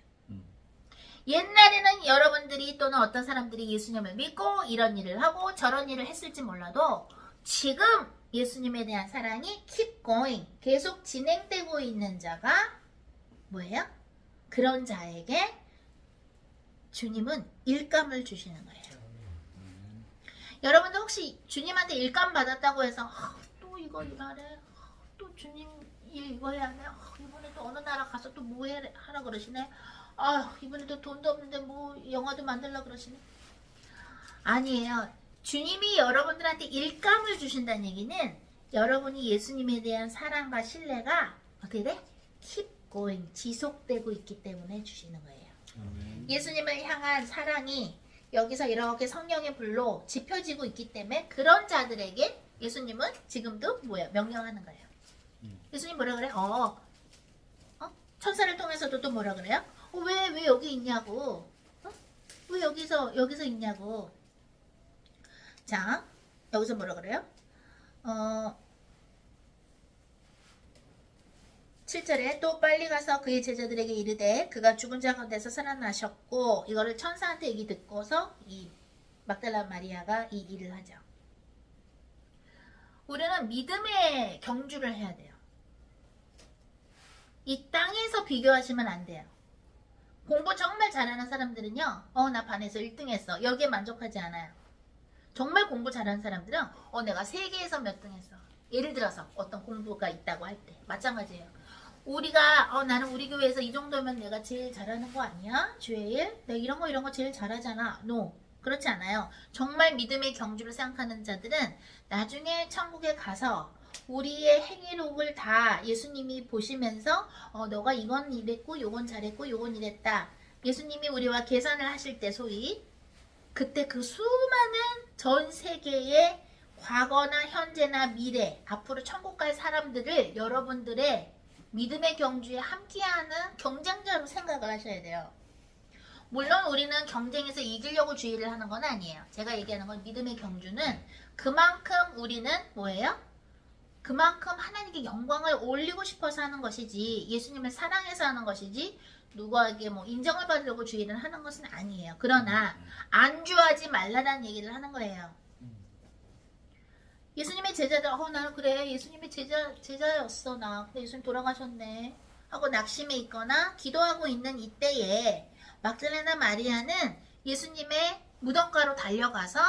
옛날에는 여러분들이 또는 어떤 사람들이 예수님을 믿고 이런 일을 하고 저런 일을 했을지 몰라도 지금 예수님에 대한 사랑이 keep going, 계속 진행되고 있는 자가 뭐예요? 그런 자에게 주님은 일감을 주시는 거예요. 여러분들 혹시 주님한테 일감 받았다고 해서 또 이거 일하래, 또 주님 일 이거 해야 돼, 이번에 또 어느 나라 가서 또 뭐 하라 그러시네, 이번에 또 돈도 없는데 뭐 영화도 만들라 그러시네. 아니에요. 주님이 여러분들한테 일감을 주신다는 얘기는 여러분이 예수님에 대한 사랑과 신뢰가 어떻게 돼? keep going, 지속되고 있기 때문에 주시는 거예요. 예수님을 향한 사랑이 여기서 이렇게 성령의 불로 지펴지고 있기 때문에 그런 자들에게 예수님은 지금도 뭐야? 명령하는 거예요. 예수님 뭐라 그래? 천사를 통해서도 또 뭐라 그래요? 왜 여기 있냐고? 왜 여기서 있냐고? 자, 여기서 뭐라 그래요? 7절에 또 빨리 가서 그의 제자들에게 이르되 그가 죽은 자 가운데서 살아나셨고, 이거를 천사한테 얘기 듣고서 이 막달라 마리아가 이 일을 하죠. 우리는 믿음의 경주를 해야 돼요. 이 땅에서 비교하시면 안 돼요. 공부 정말 잘하는 사람들은요, 나 반에서 1등 했어, 여기에 만족하지 않아요. 정말 공부 잘하는 사람들은 내가 세계에서 몇 등 했어, 예를 들어서 어떤 공부가 있다고 할 때 마찬가지예요. 우리가 나는 우리 교회에서 이 정도면 내가 제일 잘하는 거 아니야? 주일? 내가 이런 거 제일 잘하잖아. No, 그렇지 않아요. 정말 믿음의 경주를 생각하는 자들은 나중에 천국에 가서 우리의 행위록을 다 예수님이 보시면서 너가 이건 이랬고 요건 잘했고 요건 이랬다, 예수님이 우리와 계산을 하실 때 소위 그때 그 수많은 전 세계의 과거나 현재나 미래, 앞으로 천국 갈 사람들을 여러분들의 믿음의 경주에 함께하는 경쟁자로 생각을 하셔야 돼요. 물론 우리는 경쟁에서 이기려고 주의를 하는 건 아니에요. 제가 얘기하는 건 믿음의 경주는 그만큼 우리는 뭐예요? 그만큼 하나님께 영광을 올리고 싶어서 하는 것이지, 예수님을 사랑해서 하는 것이지, 누구에게 뭐 인정을 받으려고 주의를 하는 것은 아니에요. 그러나 안주하지 말라는 얘기를 하는 거예요. 예수님의 제자들, 나는 그래 예수님의 제자였어 나. 근데 예수님 돌아가셨네 하고 낙심해 있거나 기도하고 있는 이때에 막달레나 마리아는 예수님의 무덤가로 달려가서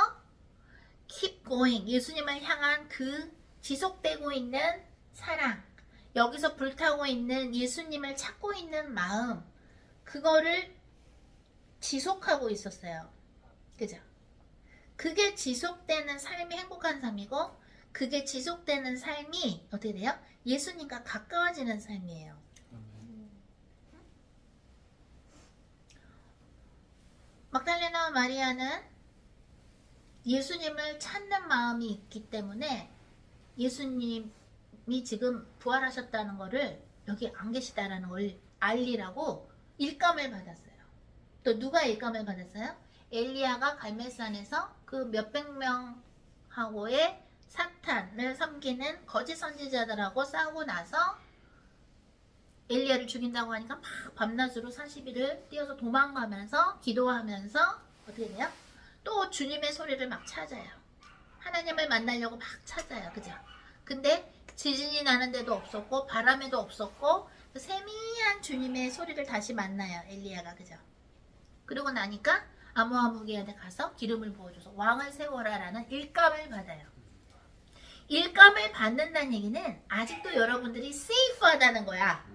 keep going, 예수님을 향한 그 지속되고 있는 사랑, 여기서 불타고 있는 예수님을 찾고 있는 마음, 그거를 지속하고 있었어요. 그죠? 그게 지속되는 삶이 행복한 삶이고, 그게 지속되는 삶이 어떻게 돼요? 예수님과 가까워지는 삶이에요. 막달레나 마리아는 예수님을 찾는 마음이 있기 때문에 예수님이 지금 부활하셨다는 거를 여기 안 계시다라는 걸 알리라고 일감을 받았어요. 또 누가 일감을 받았어요? 엘리야가 갈멜산에서 그 몇백 명하고의 사탄을 섬기는 거짓 선지자들하고 싸우고 나서 엘리야를 죽인다고 하니까 막 밤낮으로 40일을 뛰어서 도망가면서 기도하면서 어떻게 돼요? 또 주님의 소리를 막 찾아요. 하나님을 만나려고 막 찾아요. 그죠? 근데 지진이 나는데도 없었고 바람에도 없었고 세미한 주님의 소리를 다시 만나요. 엘리야가. 그죠? 그러고 나니까 아모아무기한테 가서 기름을 부어줘서 왕을 세워라 라는 일감을 받아요. 일감을 받는다는 얘기는 아직도 여러분들이 세이프하다는 거야.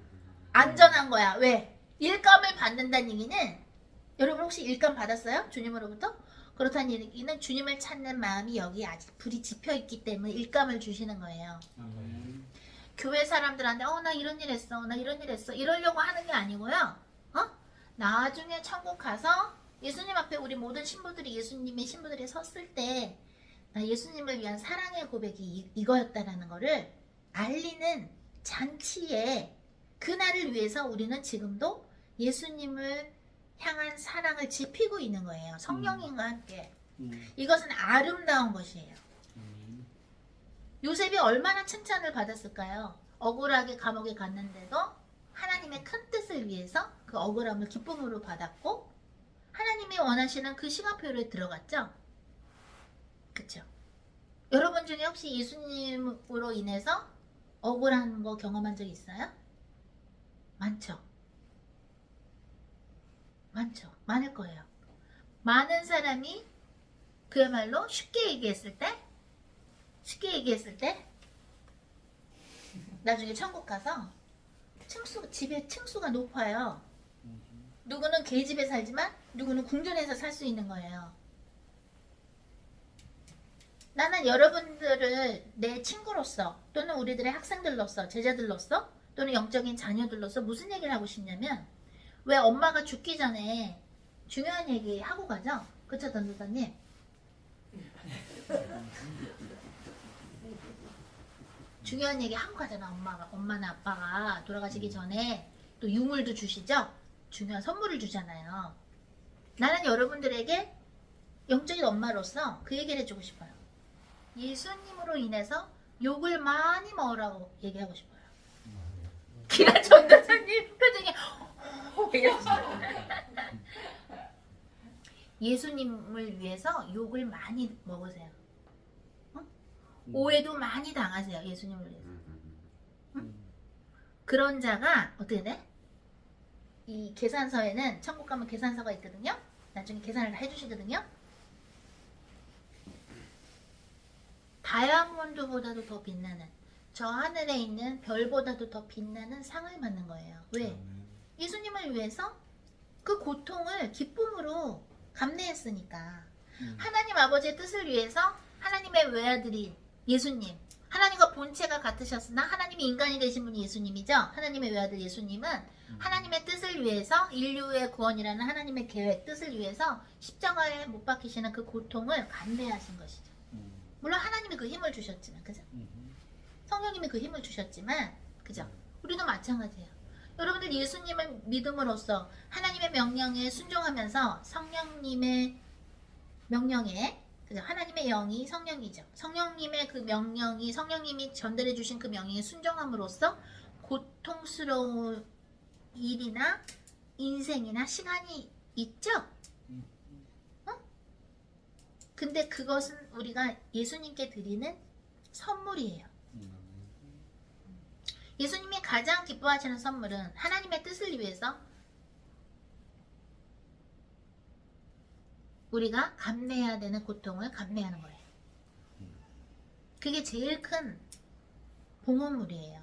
안전한 거야. 왜? 일감을 받는다는 얘기는 여러분 혹시 일감 받았어요? 주님으로부터? 그렇다는 얘기는 주님을 찾는 마음이 여기 아직 불이 지펴있기 때문에 일감을 주시는 거예요. 교회 사람들한테 나 이런 일 했어, 나 이런 일 했어 이러려고 하는 게 아니고요. 나중에 천국 가서 예수님 앞에 우리 모든 신부들이 예수님의 신부들이 섰을 때 나 예수님을 위한 사랑의 고백이 이거였다라는 거를 알리는 잔치에 그날을 위해서 우리는 지금도 예수님을 향한 사랑을 지피고 있는 거예요. 성령님과 함께. 이것은 아름다운 것이에요. 요셉이 얼마나 칭찬을 받았을까요? 억울하게 감옥에 갔는데도 하나님의 큰 뜻을 위해서 그 억울함을 기쁨으로 받았고 하나님이 원하시는 그 시간표에 들어갔죠? 그쵸? 여러분 중에 혹시 예수님으로 인해서 억울한 거 경험한 적 있어요? 많죠? 많죠? 많을 거예요. 많은 사람이 그야말로 쉽게 얘기했을 때 나중에 천국 가서 집에 층수가 높아요. 누구는 계집에 살지만 누구는 궁전에서 살 수 있는 거예요. 나는 여러분들을 내 친구로서 또는 우리들의 학생들로서 제자들로서 또는 영적인 자녀들로서 무슨 얘기를 하고 싶냐면 왜 엄마가 죽기 전에 중요한 얘기 하고 가죠? 그쵸 전도사님? 중요한 얘기 하고 가잖아. 엄마나 아빠가 돌아가시기 전에 또 유물도 주시죠? 중요한 선물을 주잖아요. 나는 여러분들에게 영적인 엄마로서 그 얘기를 해주고 싶어요. 예수님으로 인해서 욕을 많이 먹으라고 얘기하고 싶어요. 기라 전도사님 표정이 예수님을 위해서 욕을 많이 먹으세요. 오해도 많이 당하세요. 예수님을 위해서. 그런 자가 어떻게 돼? 이 계산서에는 천국 가면 계산서가 있거든요. 나중에 계산을 해주시거든요. 다이아몬드보다도 더 빛나는 저 하늘에 있는 별보다도 더 빛나는 상을 받는 거예요. 왜? 예수님을 위해서 그 고통을 기쁨으로 감내했으니까. 하나님 아버지의 뜻을 위해서 하나님의 외아들인 예수님, 하나님과 본체가 같으셨으나 하나님이 인간이 되신 분이 예수님이죠. 하나님의 외아들 예수님은 하나님의 뜻을 위해서 인류의 구원이라는 하나님의 계획, 뜻을 위해서 십자가에 못 박히시는 그 고통을 감내하신 것이죠. 물론 하나님이 그 힘을 주셨지만, 그죠? 성령님이 그 힘을 주셨지만, 그죠? 우리도 마찬가지예요. 여러분들 예수님을 믿음으로써 하나님의 명령에 순종하면서 성령님의 명령에, 그죠? 하나님의 영이 성령이죠. 성령님의 그 명령이, 성령님이 전달해 주신 그 명령에 순종함으로써 고통스러운 일이나 인생이나 시간이 있죠? 어? 근데 그것은 우리가 예수님께 드리는 선물이에요. 예수님이 가장 기뻐하시는 선물은 하나님의 뜻을 위해서 우리가 감내해야 되는 고통을 감내하는 거예요. 그게 제일 큰 봉헌물이에요.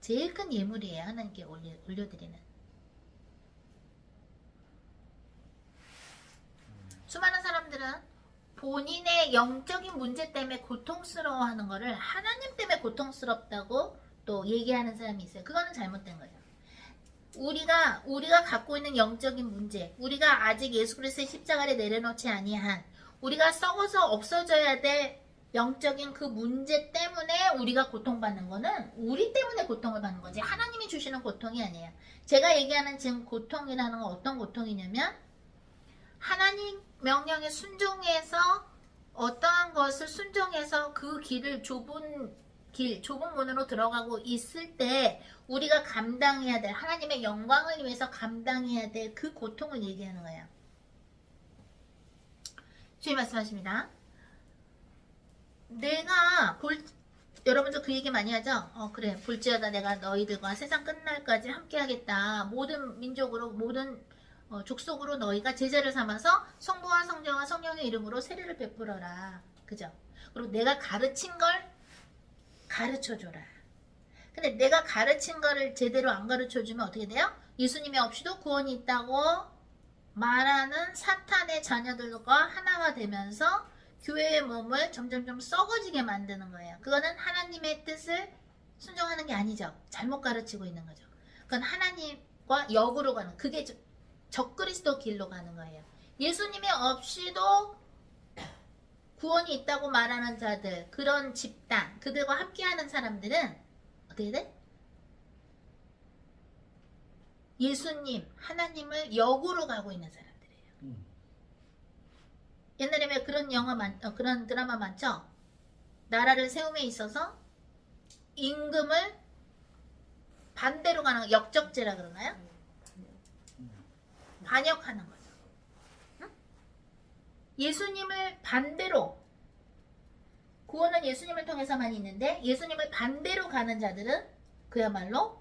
제일 큰 예물이에요. 하나님께 올려드리는. 수많은 사람들은 본인의 영적인 문제 때문에 고통스러워하는 거를 하나님 때문에 고통스럽다고 또 얘기하는 사람이 있어요. 그거는 잘못된 거예요. 우리가 갖고 있는 영적인 문제, 우리가 아직 예수 그리스도의 십자가를 내려놓지 아니한, 우리가 썩어서 없어져야 될 영적인 그 문제 때문에 우리가 고통받는 거는 우리 때문에 고통을 받는 거지 하나님이 주시는 고통이 아니에요. 제가 얘기하는 지금 고통이라는 건 어떤 고통이냐면 하나님 명령에 순종해서 어떠한 것을 순종해서 그 길을 좁은 문으로 들어가고 있을 때 우리가 감당해야 될 하나님의 영광을 위해서 감당해야 될 그 고통을 얘기하는 거예요. 주님 말씀하십니다. 여러분도 그 얘기 많이 하죠? 그래, 볼지어다 내가 너희들과 세상 끝날까지 함께 하겠다. 모든 민족으로, 모든 족속으로 너희가 제자를 삼아서 성부와 성령과 성령의 이름으로 세례를 베풀어라. 그죠? 그리고 내가 가르친 걸 가르쳐줘라. 근데 내가 가르친 거를 제대로 안 가르쳐주면 어떻게 돼요? 예수님이 없이도 구원이 있다고 말하는 사탄의 자녀들과 하나가 되면서 교회의 몸을 점점점 썩어지게 만드는 거예요. 그거는 하나님의 뜻을 순종하는 게 아니죠. 잘못 가르치고 있는 거죠. 그건 하나님과 역으로 가는, 그게 적그리스도 길로 가는 거예요. 예수님이 없이도 구원이 있다고 말하는 자들, 그런 집단, 그들과 함께하는 사람들은 어떻게 돼? 예수님, 하나님을 역으로 가고 있는 사람들이에요. 옛날에 왜 그런 그런 드라마 많죠? 나라를 세움에 있어서 임금을 반대로 가는 역적제라 그러나요? 반역하는 거죠. 응? 예수님을 반대로, 구원은 예수님을 통해서만 있는데 예수님을 반대로 가는 자들은 그야말로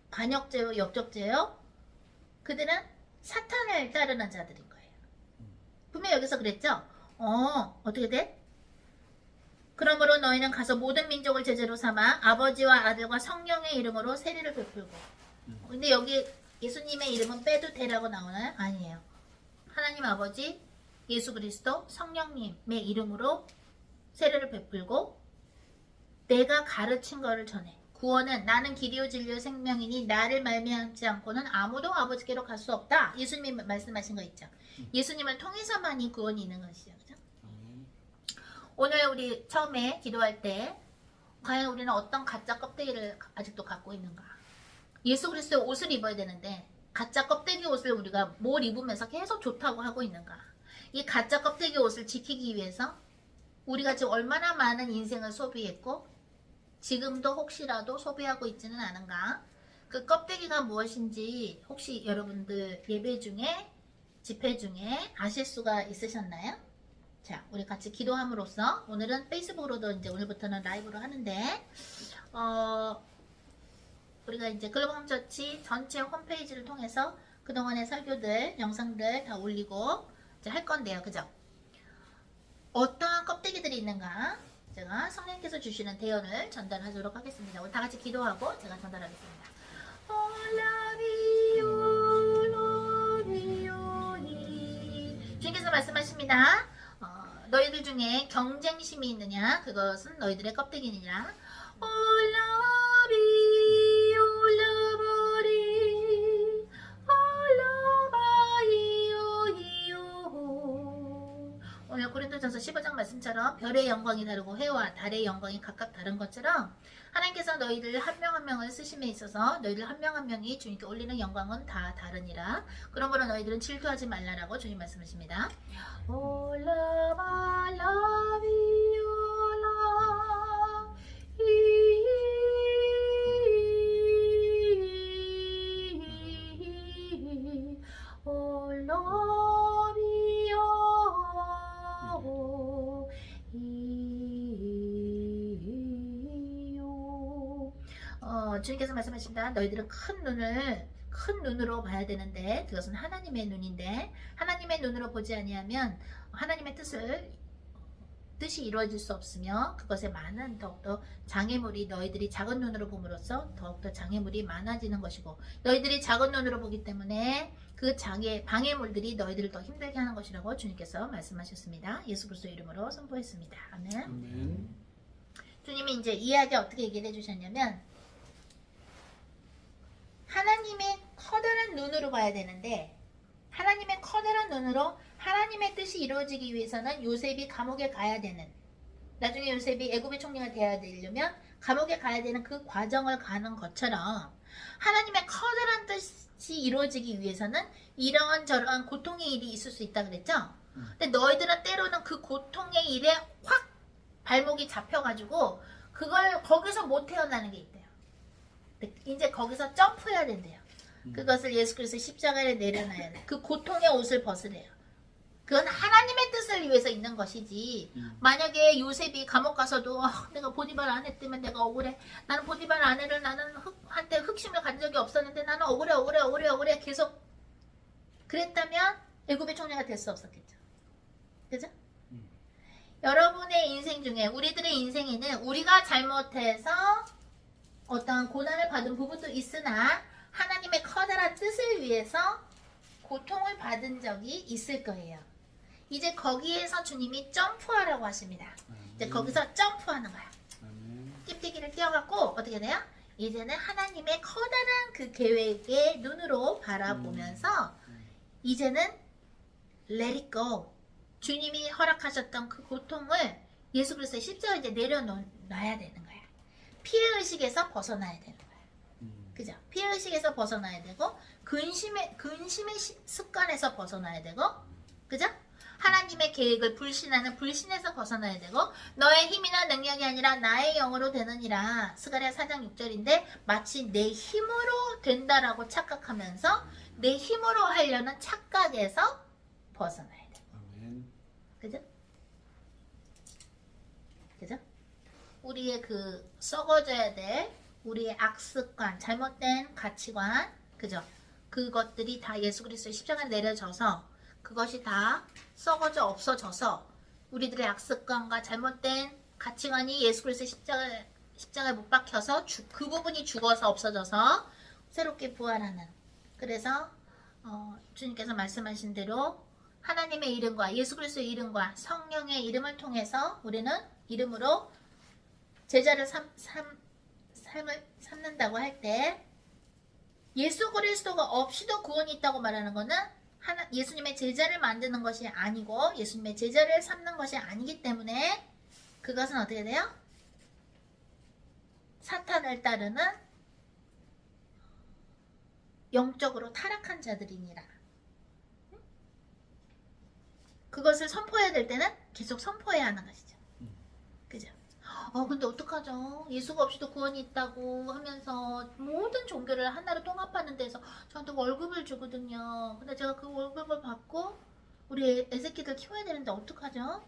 반역죄요, 역적죄요. 그들은 사탄을 따르는 자들인 거예요. 분명히 여기서 그랬죠? 어떻게 돼? 그러므로 너희는 가서 모든 민족을 제자로 삼아 아버지와 아들과 성령의 이름으로 세례를 베풀고. 근데 여기 예수님의 이름은 빼도 되라고 나오나요? 아니에요. 하나님 아버지, 예수 그리스도, 성령님의 이름으로 세례를 베풀고 내가 가르친 거를 전해. 구원은 나는 길이요 진리요 생명이니 나를 말미암지 않고는 아무도 아버지께로 갈 수 없다. 예수님이 말씀하신 거 있죠. 예수님을 통해서만이 구원이 있는 것이죠. 그죠? 오늘 우리 처음에 기도할 때 과연 우리는 어떤 가짜 껍데기를 아직도 갖고 있는가? 예수 그리스도의 옷을 입어야 되는데 가짜 껍데기 옷을 우리가 뭘 입으면서 계속 좋다고 하고 있는가? 이 가짜 껍데기 옷을 지키기 위해서 우리가 지금 얼마나 많은 인생을 소비했고 지금도 혹시라도 소비하고 있지는 않은가? 그 껍데기가 무엇인지 혹시 여러분들 예배 중에 집회 중에 아실 수가 있으셨나요? 자, 우리 같이 기도함으로써 오늘은 페이스북으로도 이제 오늘부터는 라이브로 하는데 우리가 이제 글로벌 홈처치 전체 홈페이지를 통해서 그동안의 설교들, 영상들 다 올리고 이제 할 건데요. 그죠? 어떠한 껍데기들이 있는가? 제가 성령께서 주시는 대언을 전달하도록 하겠습니다. 우리 다 같이 기도하고 제가 전달하겠습니다. 주님께서 말씀하십니다. 너희들 중에 경쟁심이 있느냐? 그것은 너희들의 껍데기니라. 오늘 고린도전서 15장 말씀처럼 별의 영광이 다르고 해와 달의 영광이 각각 다른 것처럼 하나님께서 너희들 한 명 한 명을 쓰심에 있어서 너희들 한 명 한 명이 주님께 올리는 영광은 다 다르니라. 그러므로 너희들은 질투하지 말라라고 주님 말씀하십니다. 주님께서 말씀하신다. 너희들은 큰 눈으로 봐야 되는데 그것은 하나님의 눈인데 하나님의 눈으로 보지 아니하면 하나님의 뜻이 이루어질 수 없으며 그것에 많은 더욱더 장애물이 너희들이 작은 눈으로 봄으로써 더욱더 장애물이 많아지는 것이고 너희들이 작은 눈으로 보기 때문에 그 방해물들이 너희들을 더 힘들게 하는 것이라고 주님께서 말씀하셨습니다. 예수 그리스도 이름으로 선포했습니다. 아멘. 아멘. 주님이 이제 이야기 어떻게 얘기를 해주셨냐면 하나님의 커다란 눈으로 봐야 되는데 하나님의 커다란 눈으로 하나님의 뜻이 이루어지기 위해서는 요셉이 감옥에 가야 되는 나중에 요셉이 애굽의 총리가 되어야 되려면 감옥에 가야 되는 그 과정을 가는 것처럼 하나님의 커다란 뜻이 이루어지기 위해서는 이러한저러한 고통의 일이 있을 수 있다 그랬죠? 근데 너희들은 때로는 그 고통의 일에 확 발목이 잡혀가지고 그걸 거기서 못 헤어나는 게 있대요. 이제 거기서 점프해야 된대요. 그것을 예수 그리스도 십자가에 내려놔야 돼. 그 고통의 옷을 벗으래요. 그건 하나님의 뜻을 위해서 있는 것이지. 만약에 요셉이 감옥 가서도 내가 보디발 아내 때문에 내가 억울해. 나는 보디발 아내를 한테 흑심을 가진 적이 없었는데 나는 억울해 계속 그랬다면 애굽의 총리가 될 수 없었겠죠. 그죠? 여러분의 인생 중에 우리들의 인생에는 우리가 잘못해서 어떠한 고난을 받은 부분도 있으나 하나님의 커다란 뜻을 위해서 고통을 받은 적이 있을 거예요. 이제 거기에서 주님이 점프하라고 하십니다. 이제 거기서 점프하는 거야. 띠띠기를 띄워갖고 어떻게 돼요? 이제는 하나님의 커다란 그 계획의 눈으로 바라보면서 이제는 let it go. 주님이 허락하셨던 그 고통을 예수 그리스도의 십자가에 이제 내려놔야 되는 거야. 피해의식에서 벗어나야 되는 거야. 그죠? 피해의식에서 벗어나야 되고 근심의 습관에서 벗어나야 되고 그죠? 하나님의 계획을 불신하는 불신에서 벗어나야 되고 너의 힘이나 능력이 아니라 나의 영으로 되느니라. 스가랴 4장 6절인데 마치 내 힘으로 된다라고 착각하면서 내 힘으로 하려는 착각에서 벗어나야 돼. 그죠? 그죠? 우리의 그 썩어져야 될 우리의 악습관, 잘못된 가치관, 그죠? 그것들이 다 예수 그리스도의 십자가에 내려져서 그것이 다 썩어져 없어져서 우리들의 악습관과 잘못된 가치관이 예수 그리스도의 십자가에 못 박혀서 그 부분이 죽어서 없어져서 새롭게 부활하는. 그래서 주님께서 말씀하신 대로 하나님의 이름과 예수 그리스도의 이름과 성령의 이름을 통해서 우리는 이름으로 제자를 삼는다고 할 때 예수 그리스도가 없이도 구원이 있다고 말하는 것은 예수님의 제자를 만드는 것이 아니고 예수님의 제자를 삼는 것이 아니기 때문에 그것은 어떻게 돼요? 사탄을 따르는 영적으로 타락한 자들이니라. 그것을 선포해야 될 때는 계속 선포해야 하는 것이죠. 그죠? 근데 어떡하죠? 예수가 없이도 구원이 있다고 하면서 모든 종교를 하나로 통합하는 데서 저한테 월급을 주거든요. 근데 제가 그 월급을 받고 우리 애새끼들 키워야 되는데 어떡하죠?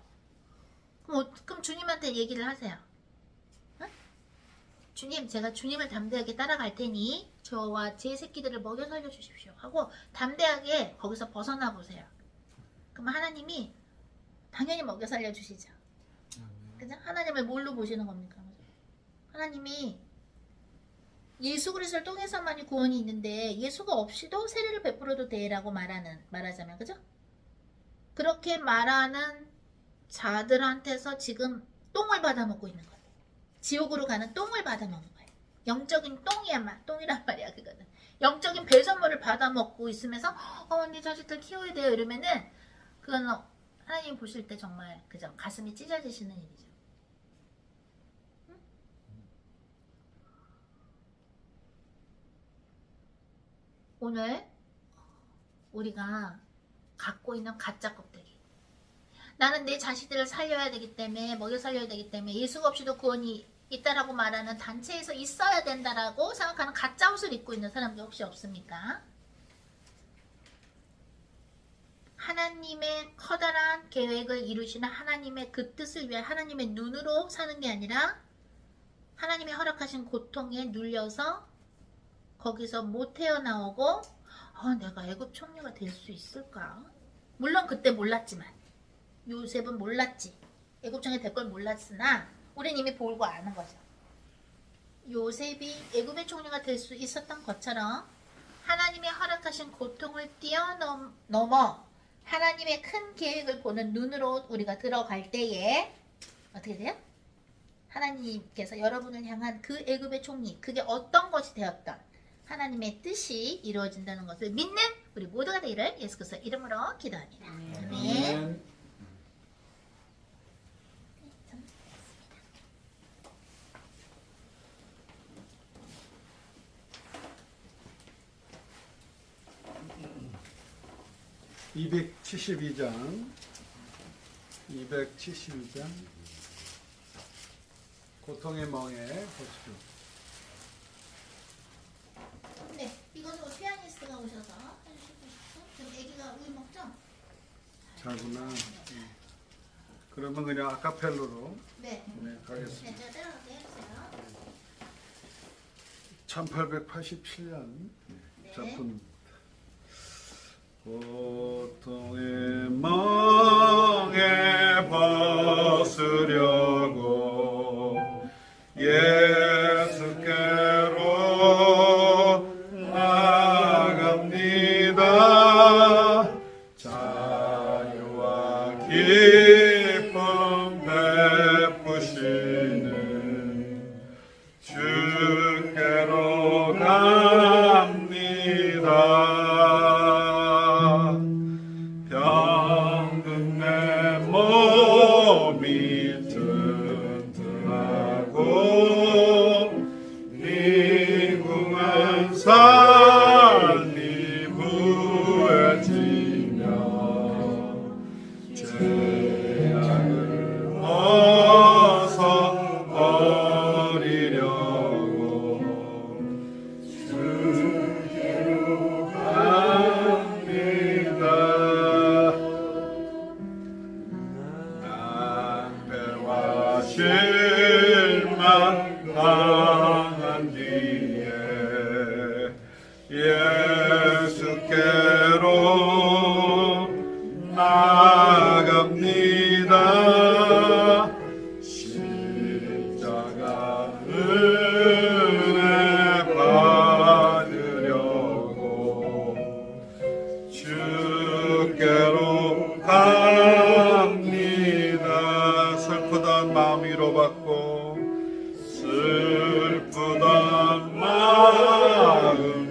그럼 주님한테 얘기를 하세요. 응? 주님, 제가 주님을 담대하게 따라갈 테니 저와 제 새끼들을 먹여 살려주십시오 하고 담대하게 거기서 벗어나 보세요. 그럼 하나님이 당연히 먹여 살려주시죠. 그죠? 하나님을 뭘로 보시는 겁니까? 하나님이 예수 그리스도를 통해서만이 구원이 있는데 예수가 없이도 세례를 베풀어도 돼라고 말하자면 그죠? 그렇게 말하는 자들한테서 지금 똥을 받아먹고 있는 거예요. 지옥으로 가는 똥을 받아먹는 거예요. 영적인 똥이란 말이야 그거는. 영적인 배설물을 받아먹고 있으면서 네 자식들 키워야 돼요 이러면은 그건 하나님 보실 때 정말 그죠? 가슴이 찢어지시는 일이죠. 오늘 우리가 갖고 있는 가짜 껍데기. 나는 내 자식들을 살려야 되기 때문에 먹여 살려야 되기 때문에 예수가 없이도 구원이 있다라고 말하는 단체에서 있어야 된다라고 생각하는 가짜 옷을 입고 있는 사람들 혹시 없습니까? 하나님의 커다란 계획을 이루시는 하나님의 그 뜻을 위해 하나님의 눈으로 사는 게 아니라 하나님이 허락하신 고통에 눌려서 거기서 못 헤어나오고 내가 애굽 총리가 될 수 있을까? 물론 그때 몰랐지만 요셉은 몰랐지. 애굽 총리 될 걸 몰랐으나 우린 이미 보고 아는 거죠. 요셉이 애굽의 총리가 될 수 있었던 것처럼 하나님이 허락하신 고통을 뛰어넘어 하나님의 큰 계획을 보는 눈으로 우리가 들어갈 때에 어떻게 돼요? 하나님께서 여러분을 향한 그 애굽의 총리, 그게 어떤 것이 되었던 하나님의 뜻이 이루어진다는 것을 믿는 우리 모두가 되기를 예수 그리스도 이름으로 기도합니다. 아멘. 272장 고통의 멍에 보시죠. 네, 이거는 피아니스트가 오셔서 해주시고 싶어. 지금 아기가 우유 먹죠? 자구나. 그러면 그냥 아카펠로로 네. 가겠습니다. 네, 제가 따라가게 해주세요. 1887년 네. 작품. 고통의 멍에 벗으려고 예수께로 나갑니다. 자유와 기쁨 베푸시는 주께로 갑니다. 병든 내 몸이 튼튼하고 미궁한 삶이 부해지며 죄악을 벗어버리려고 주께로 갑니다. 낭패와 실망 당한 뒤에 예수께로 나갑니다. 십자가 은혜 받으려고 주께로 갑니다. 슬프던 마음 위로받고 슬프던 마음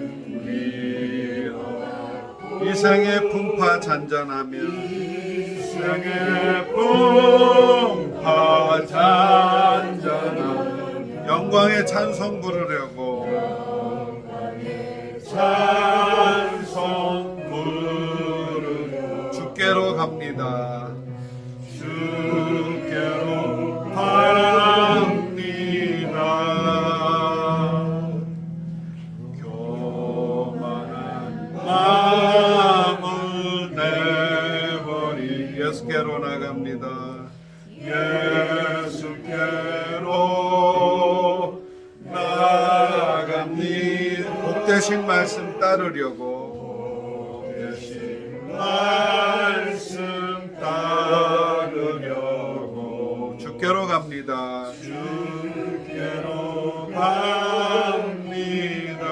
이생의 풍파 잔잔하며 이생의 풍파 잔잔하며 영광의 찬송 부르려고 찬송 부르려고 주께로 갑니다. 주께로 갑니다. 교만한 마음을 내버리 예수께로 나갑니다. 예수께로 나갑니다. 복되신 말씀 따르려고 복되신 말씀 따르려고 주께로 갑니다. 주께로 갑니다.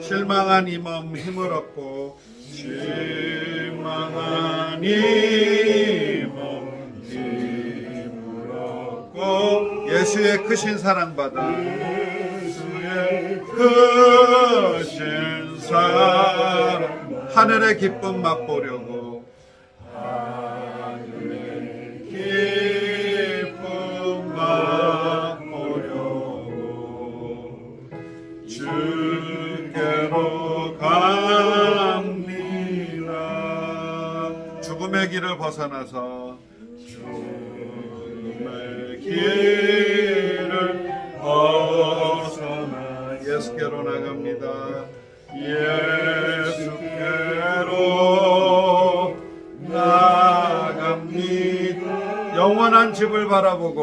실망한 이 몸 힘을 얻고 실망한 이 몸 힘을 얻고 예수의 크신 사랑 받아 예수의 크신 사랑 하늘의 기쁨 맛보려고 하늘의 기쁨 맛보려고 주께로 갑니다. 죽음의 길을 벗어나서 죽음의 길을 벗어나 예수께로 나갑니다. 예수께로 나갑니다. 영원한 집을 바라보고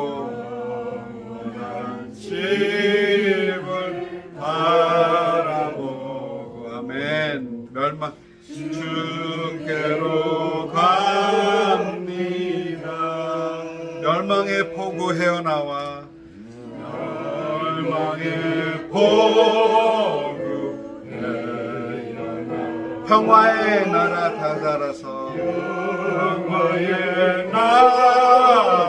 영원한 집 집을 바라보고 아멘. 멸망 주께로 갑니다. 멸망의 폭우 헤어나와 멸망의 폭우 헤어나와 평화의 나라 다다라서 평화의 나라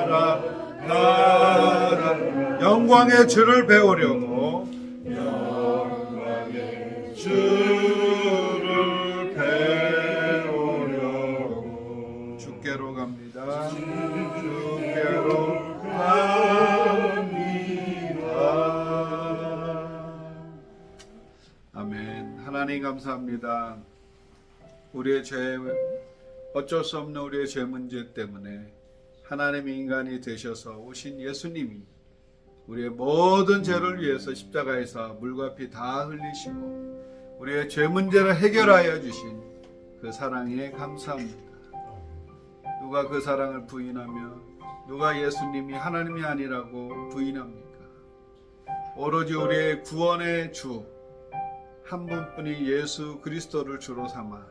영광의 주를 배우려고 영광의 주를 배우려고 주께로 갑니다. 주께로 갑니다. 아멘. 하나님 감사합니다. 우리의 죄, 어쩔 수 없는 우리의 죄 문제 때문에 하나님의 인간이 되셔서 오신 예수님이 우리의 모든 죄를 위해서 십자가에서 물과 피 다 흘리시고 우리의 죄 문제를 해결하여 주신 그 사랑에 감사합니다. 누가 그 사랑을 부인하며 누가 예수님이 하나님이 아니라고 부인합니까? 오로지 우리의 구원의 주 한 분뿐이 예수 그리스도를 주로 삼아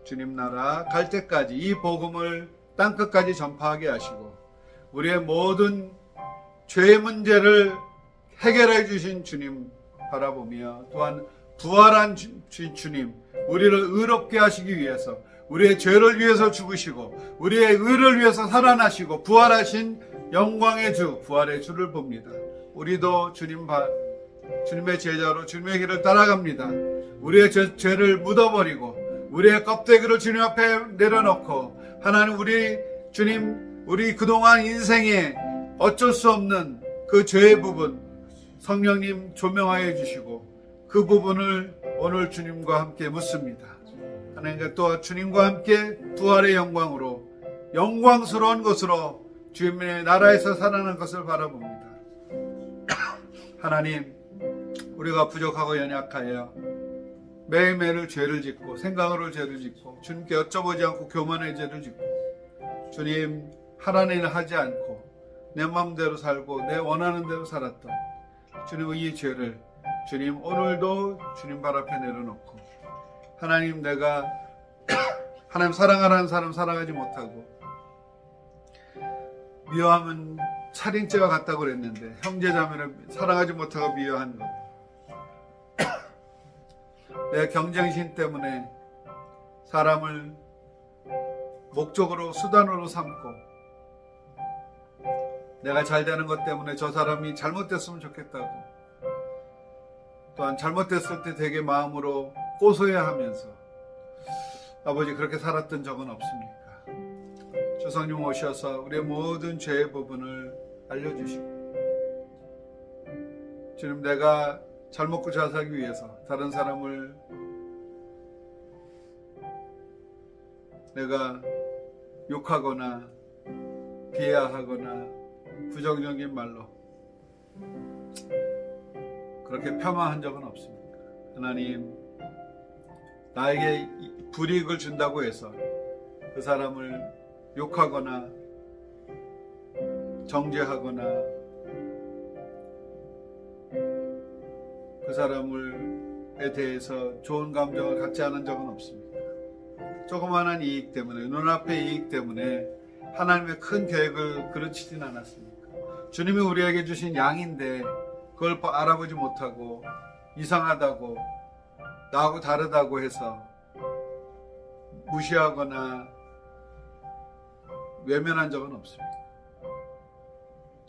주님 나라 갈 때까지 이 복음을 땅끝까지 전파하게 하시고 우리의 모든 죄의 문제를 해결해 주신 주님 바라보며 또한 부활한 주님 우리를 의롭게 하시기 위해서 우리의 죄를 위해서 죽으시고 우리의 의를 위해서 살아나시고 부활하신 영광의 주 부활의 주를 봅니다. 우리도 주님의 제자로 주님의 길을 따라갑니다. 우리의 죄를 묻어버리고 우리의 껍데기를 주님 앞에 내려놓고 하나님 우리 그동안 인생에 어쩔 수 없는 그 죄의 부분 성령님 조명하여 주시고 그 부분을 오늘 주님과 함께 묻습니다. 하나님과 또 주님과 함께 부활의 영광으로 영광스러운 것으로 주님의 나라에서 살아나는 것을 바라봅니다. 하나님 우리가 부족하고 연약하여 매일매일 죄를 짓고 생각으로 죄를 짓고 주님께 여쭤보지 않고 교만의 죄를 짓고 주님 하라는 일을 하지 않고 내 마음대로 살고 내 원하는 대로 살았던 주님 이 죄를 주님 오늘도 주님 발 앞에 내려놓고 하나님 내가 하나님 사랑하라는 사람 사랑하지 못하고 미워하면 살인죄와 같다고 그랬는데 형제자매를 사랑하지 못하고 미워한 것 내 경쟁심 때문에 사람을 목적으로 수단으로 삼고 내가 잘 되는 것 때문에 저 사람이 잘못됐으면 좋겠다고 또한 잘못됐을 때 되게 마음으로 고소해하면서 아버지 그렇게 살았던 적은 없습니까? 주성님 오셔서 우리의 모든 죄의 부분을 알려주시고 주님 내가 잘 먹고 잘 살기 위해서 다른 사람을 내가 욕하거나 비하하거나 부정적인 말로 그렇게 폄하한 적은 없습니까? 하나님 나에게 불이익을 준다고 해서 그 사람을 욕하거나 정죄하거나 그 사람에 대해서 좋은 감정을 갖지 않은 적은 없습니다. 조그마한 이익 때문에 눈앞의 이익 때문에 하나님의 큰 계획을 그르치진 않았습니까? 주님이 우리에게 주신 양인데 그걸 알아보지 못하고 이상하다고 나하고 다르다고 해서 무시하거나 외면한 적은 없습니다.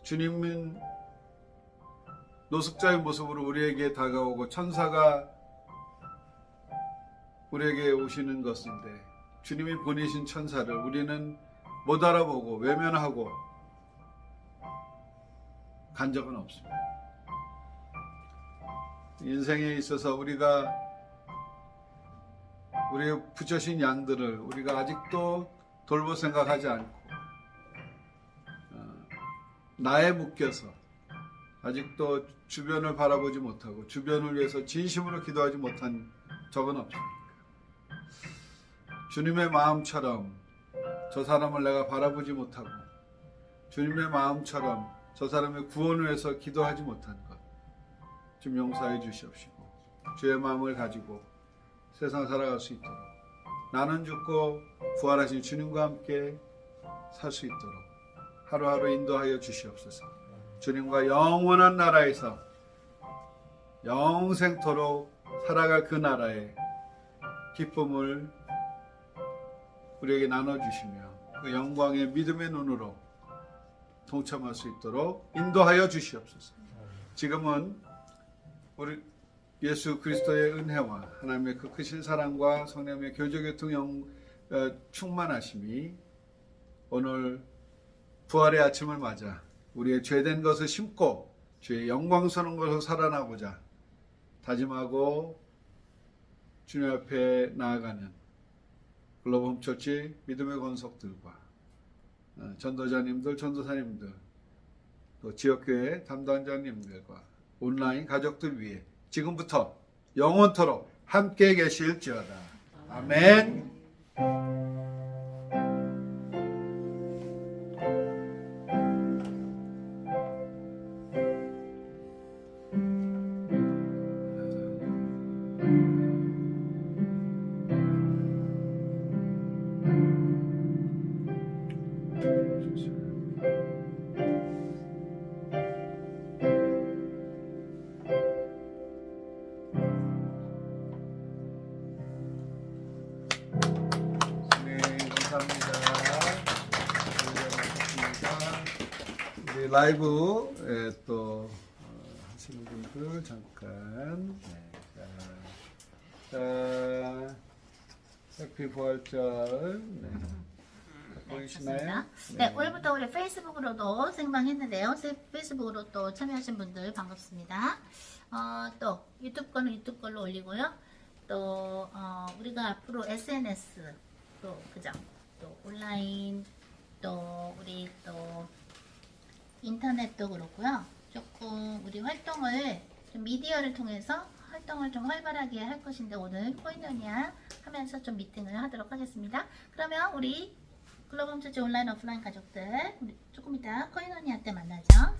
주님은 노숙자의 모습으로 우리에게 다가오고 천사가 우리에게 오시는 것인데 주님이 보내신 천사를 우리는 못 알아보고 외면하고 간 적은 없습니다. 인생에 있어서 우리가 우리의 붙여진 양들을 우리가 아직도 돌볼 생각하지 않고 나에 묶여서 아직도 주변을 바라보지 못하고 주변을 위해서 진심으로 기도하지 못한 적은 없습니까? 주님의 마음처럼 저 사람을 내가 바라보지 못하고 주님의 마음처럼 저 사람의 구원을 위해서 기도하지 못한 것 좀 용서해 주시옵시고 주의 마음을 가지고 세상 살아갈 수 있도록 나는 죽고 부활하신 주님과 함께 살 수 있도록 하루하루 인도하여 주시옵소서. 주님과 영원한 나라에서 영생토록 살아갈 그 나라의 기쁨을 우리에게 나눠주시며 그 영광의 믿음의 눈으로 동참할 수 있도록 인도하여 주시옵소서. 지금은 우리 예수 그리스도의 은혜와 하나님의 그 크신 사랑과 성령의 교제교통 충만하심이 오늘 부활의 아침을 맞아 우리의 죄된 것을 심고 주의 영광스러운 것을 살아나고자 다짐하고 주님 앞에 나아가는 글로벌 홈처치 믿음의 권속들과 전도자님들, 전도사님들, 또 지역교회 담당자님들과 온라인 가족들 위해 지금부터 영원토록 함께 계실지어다. 아멘. 라이브 또 하시는 분들 잠깐 해피 부활절 보이시나요? 네, 오늘부터 우리 페이스북으로도 생방했는데요. 페이스북으로 또 참여하신 분들 반갑습니다. 또 유튜브 거는 유튜브 걸로 올리고요. 또 우리가 앞으로 SNS 또 그죠? 또 온라인 또 우리 또 인터넷도 그렇고요. 조금 우리 활동을 좀 미디어를 통해서 활동을 좀 활발하게 할 것인데 오늘 코이노니아 하면서 좀 미팅을 하도록 하겠습니다. 그러면 우리 글로벌 홈처치 온라인 오프라인 가족들 우리 조금 이따 코이노니아 때 만나죠.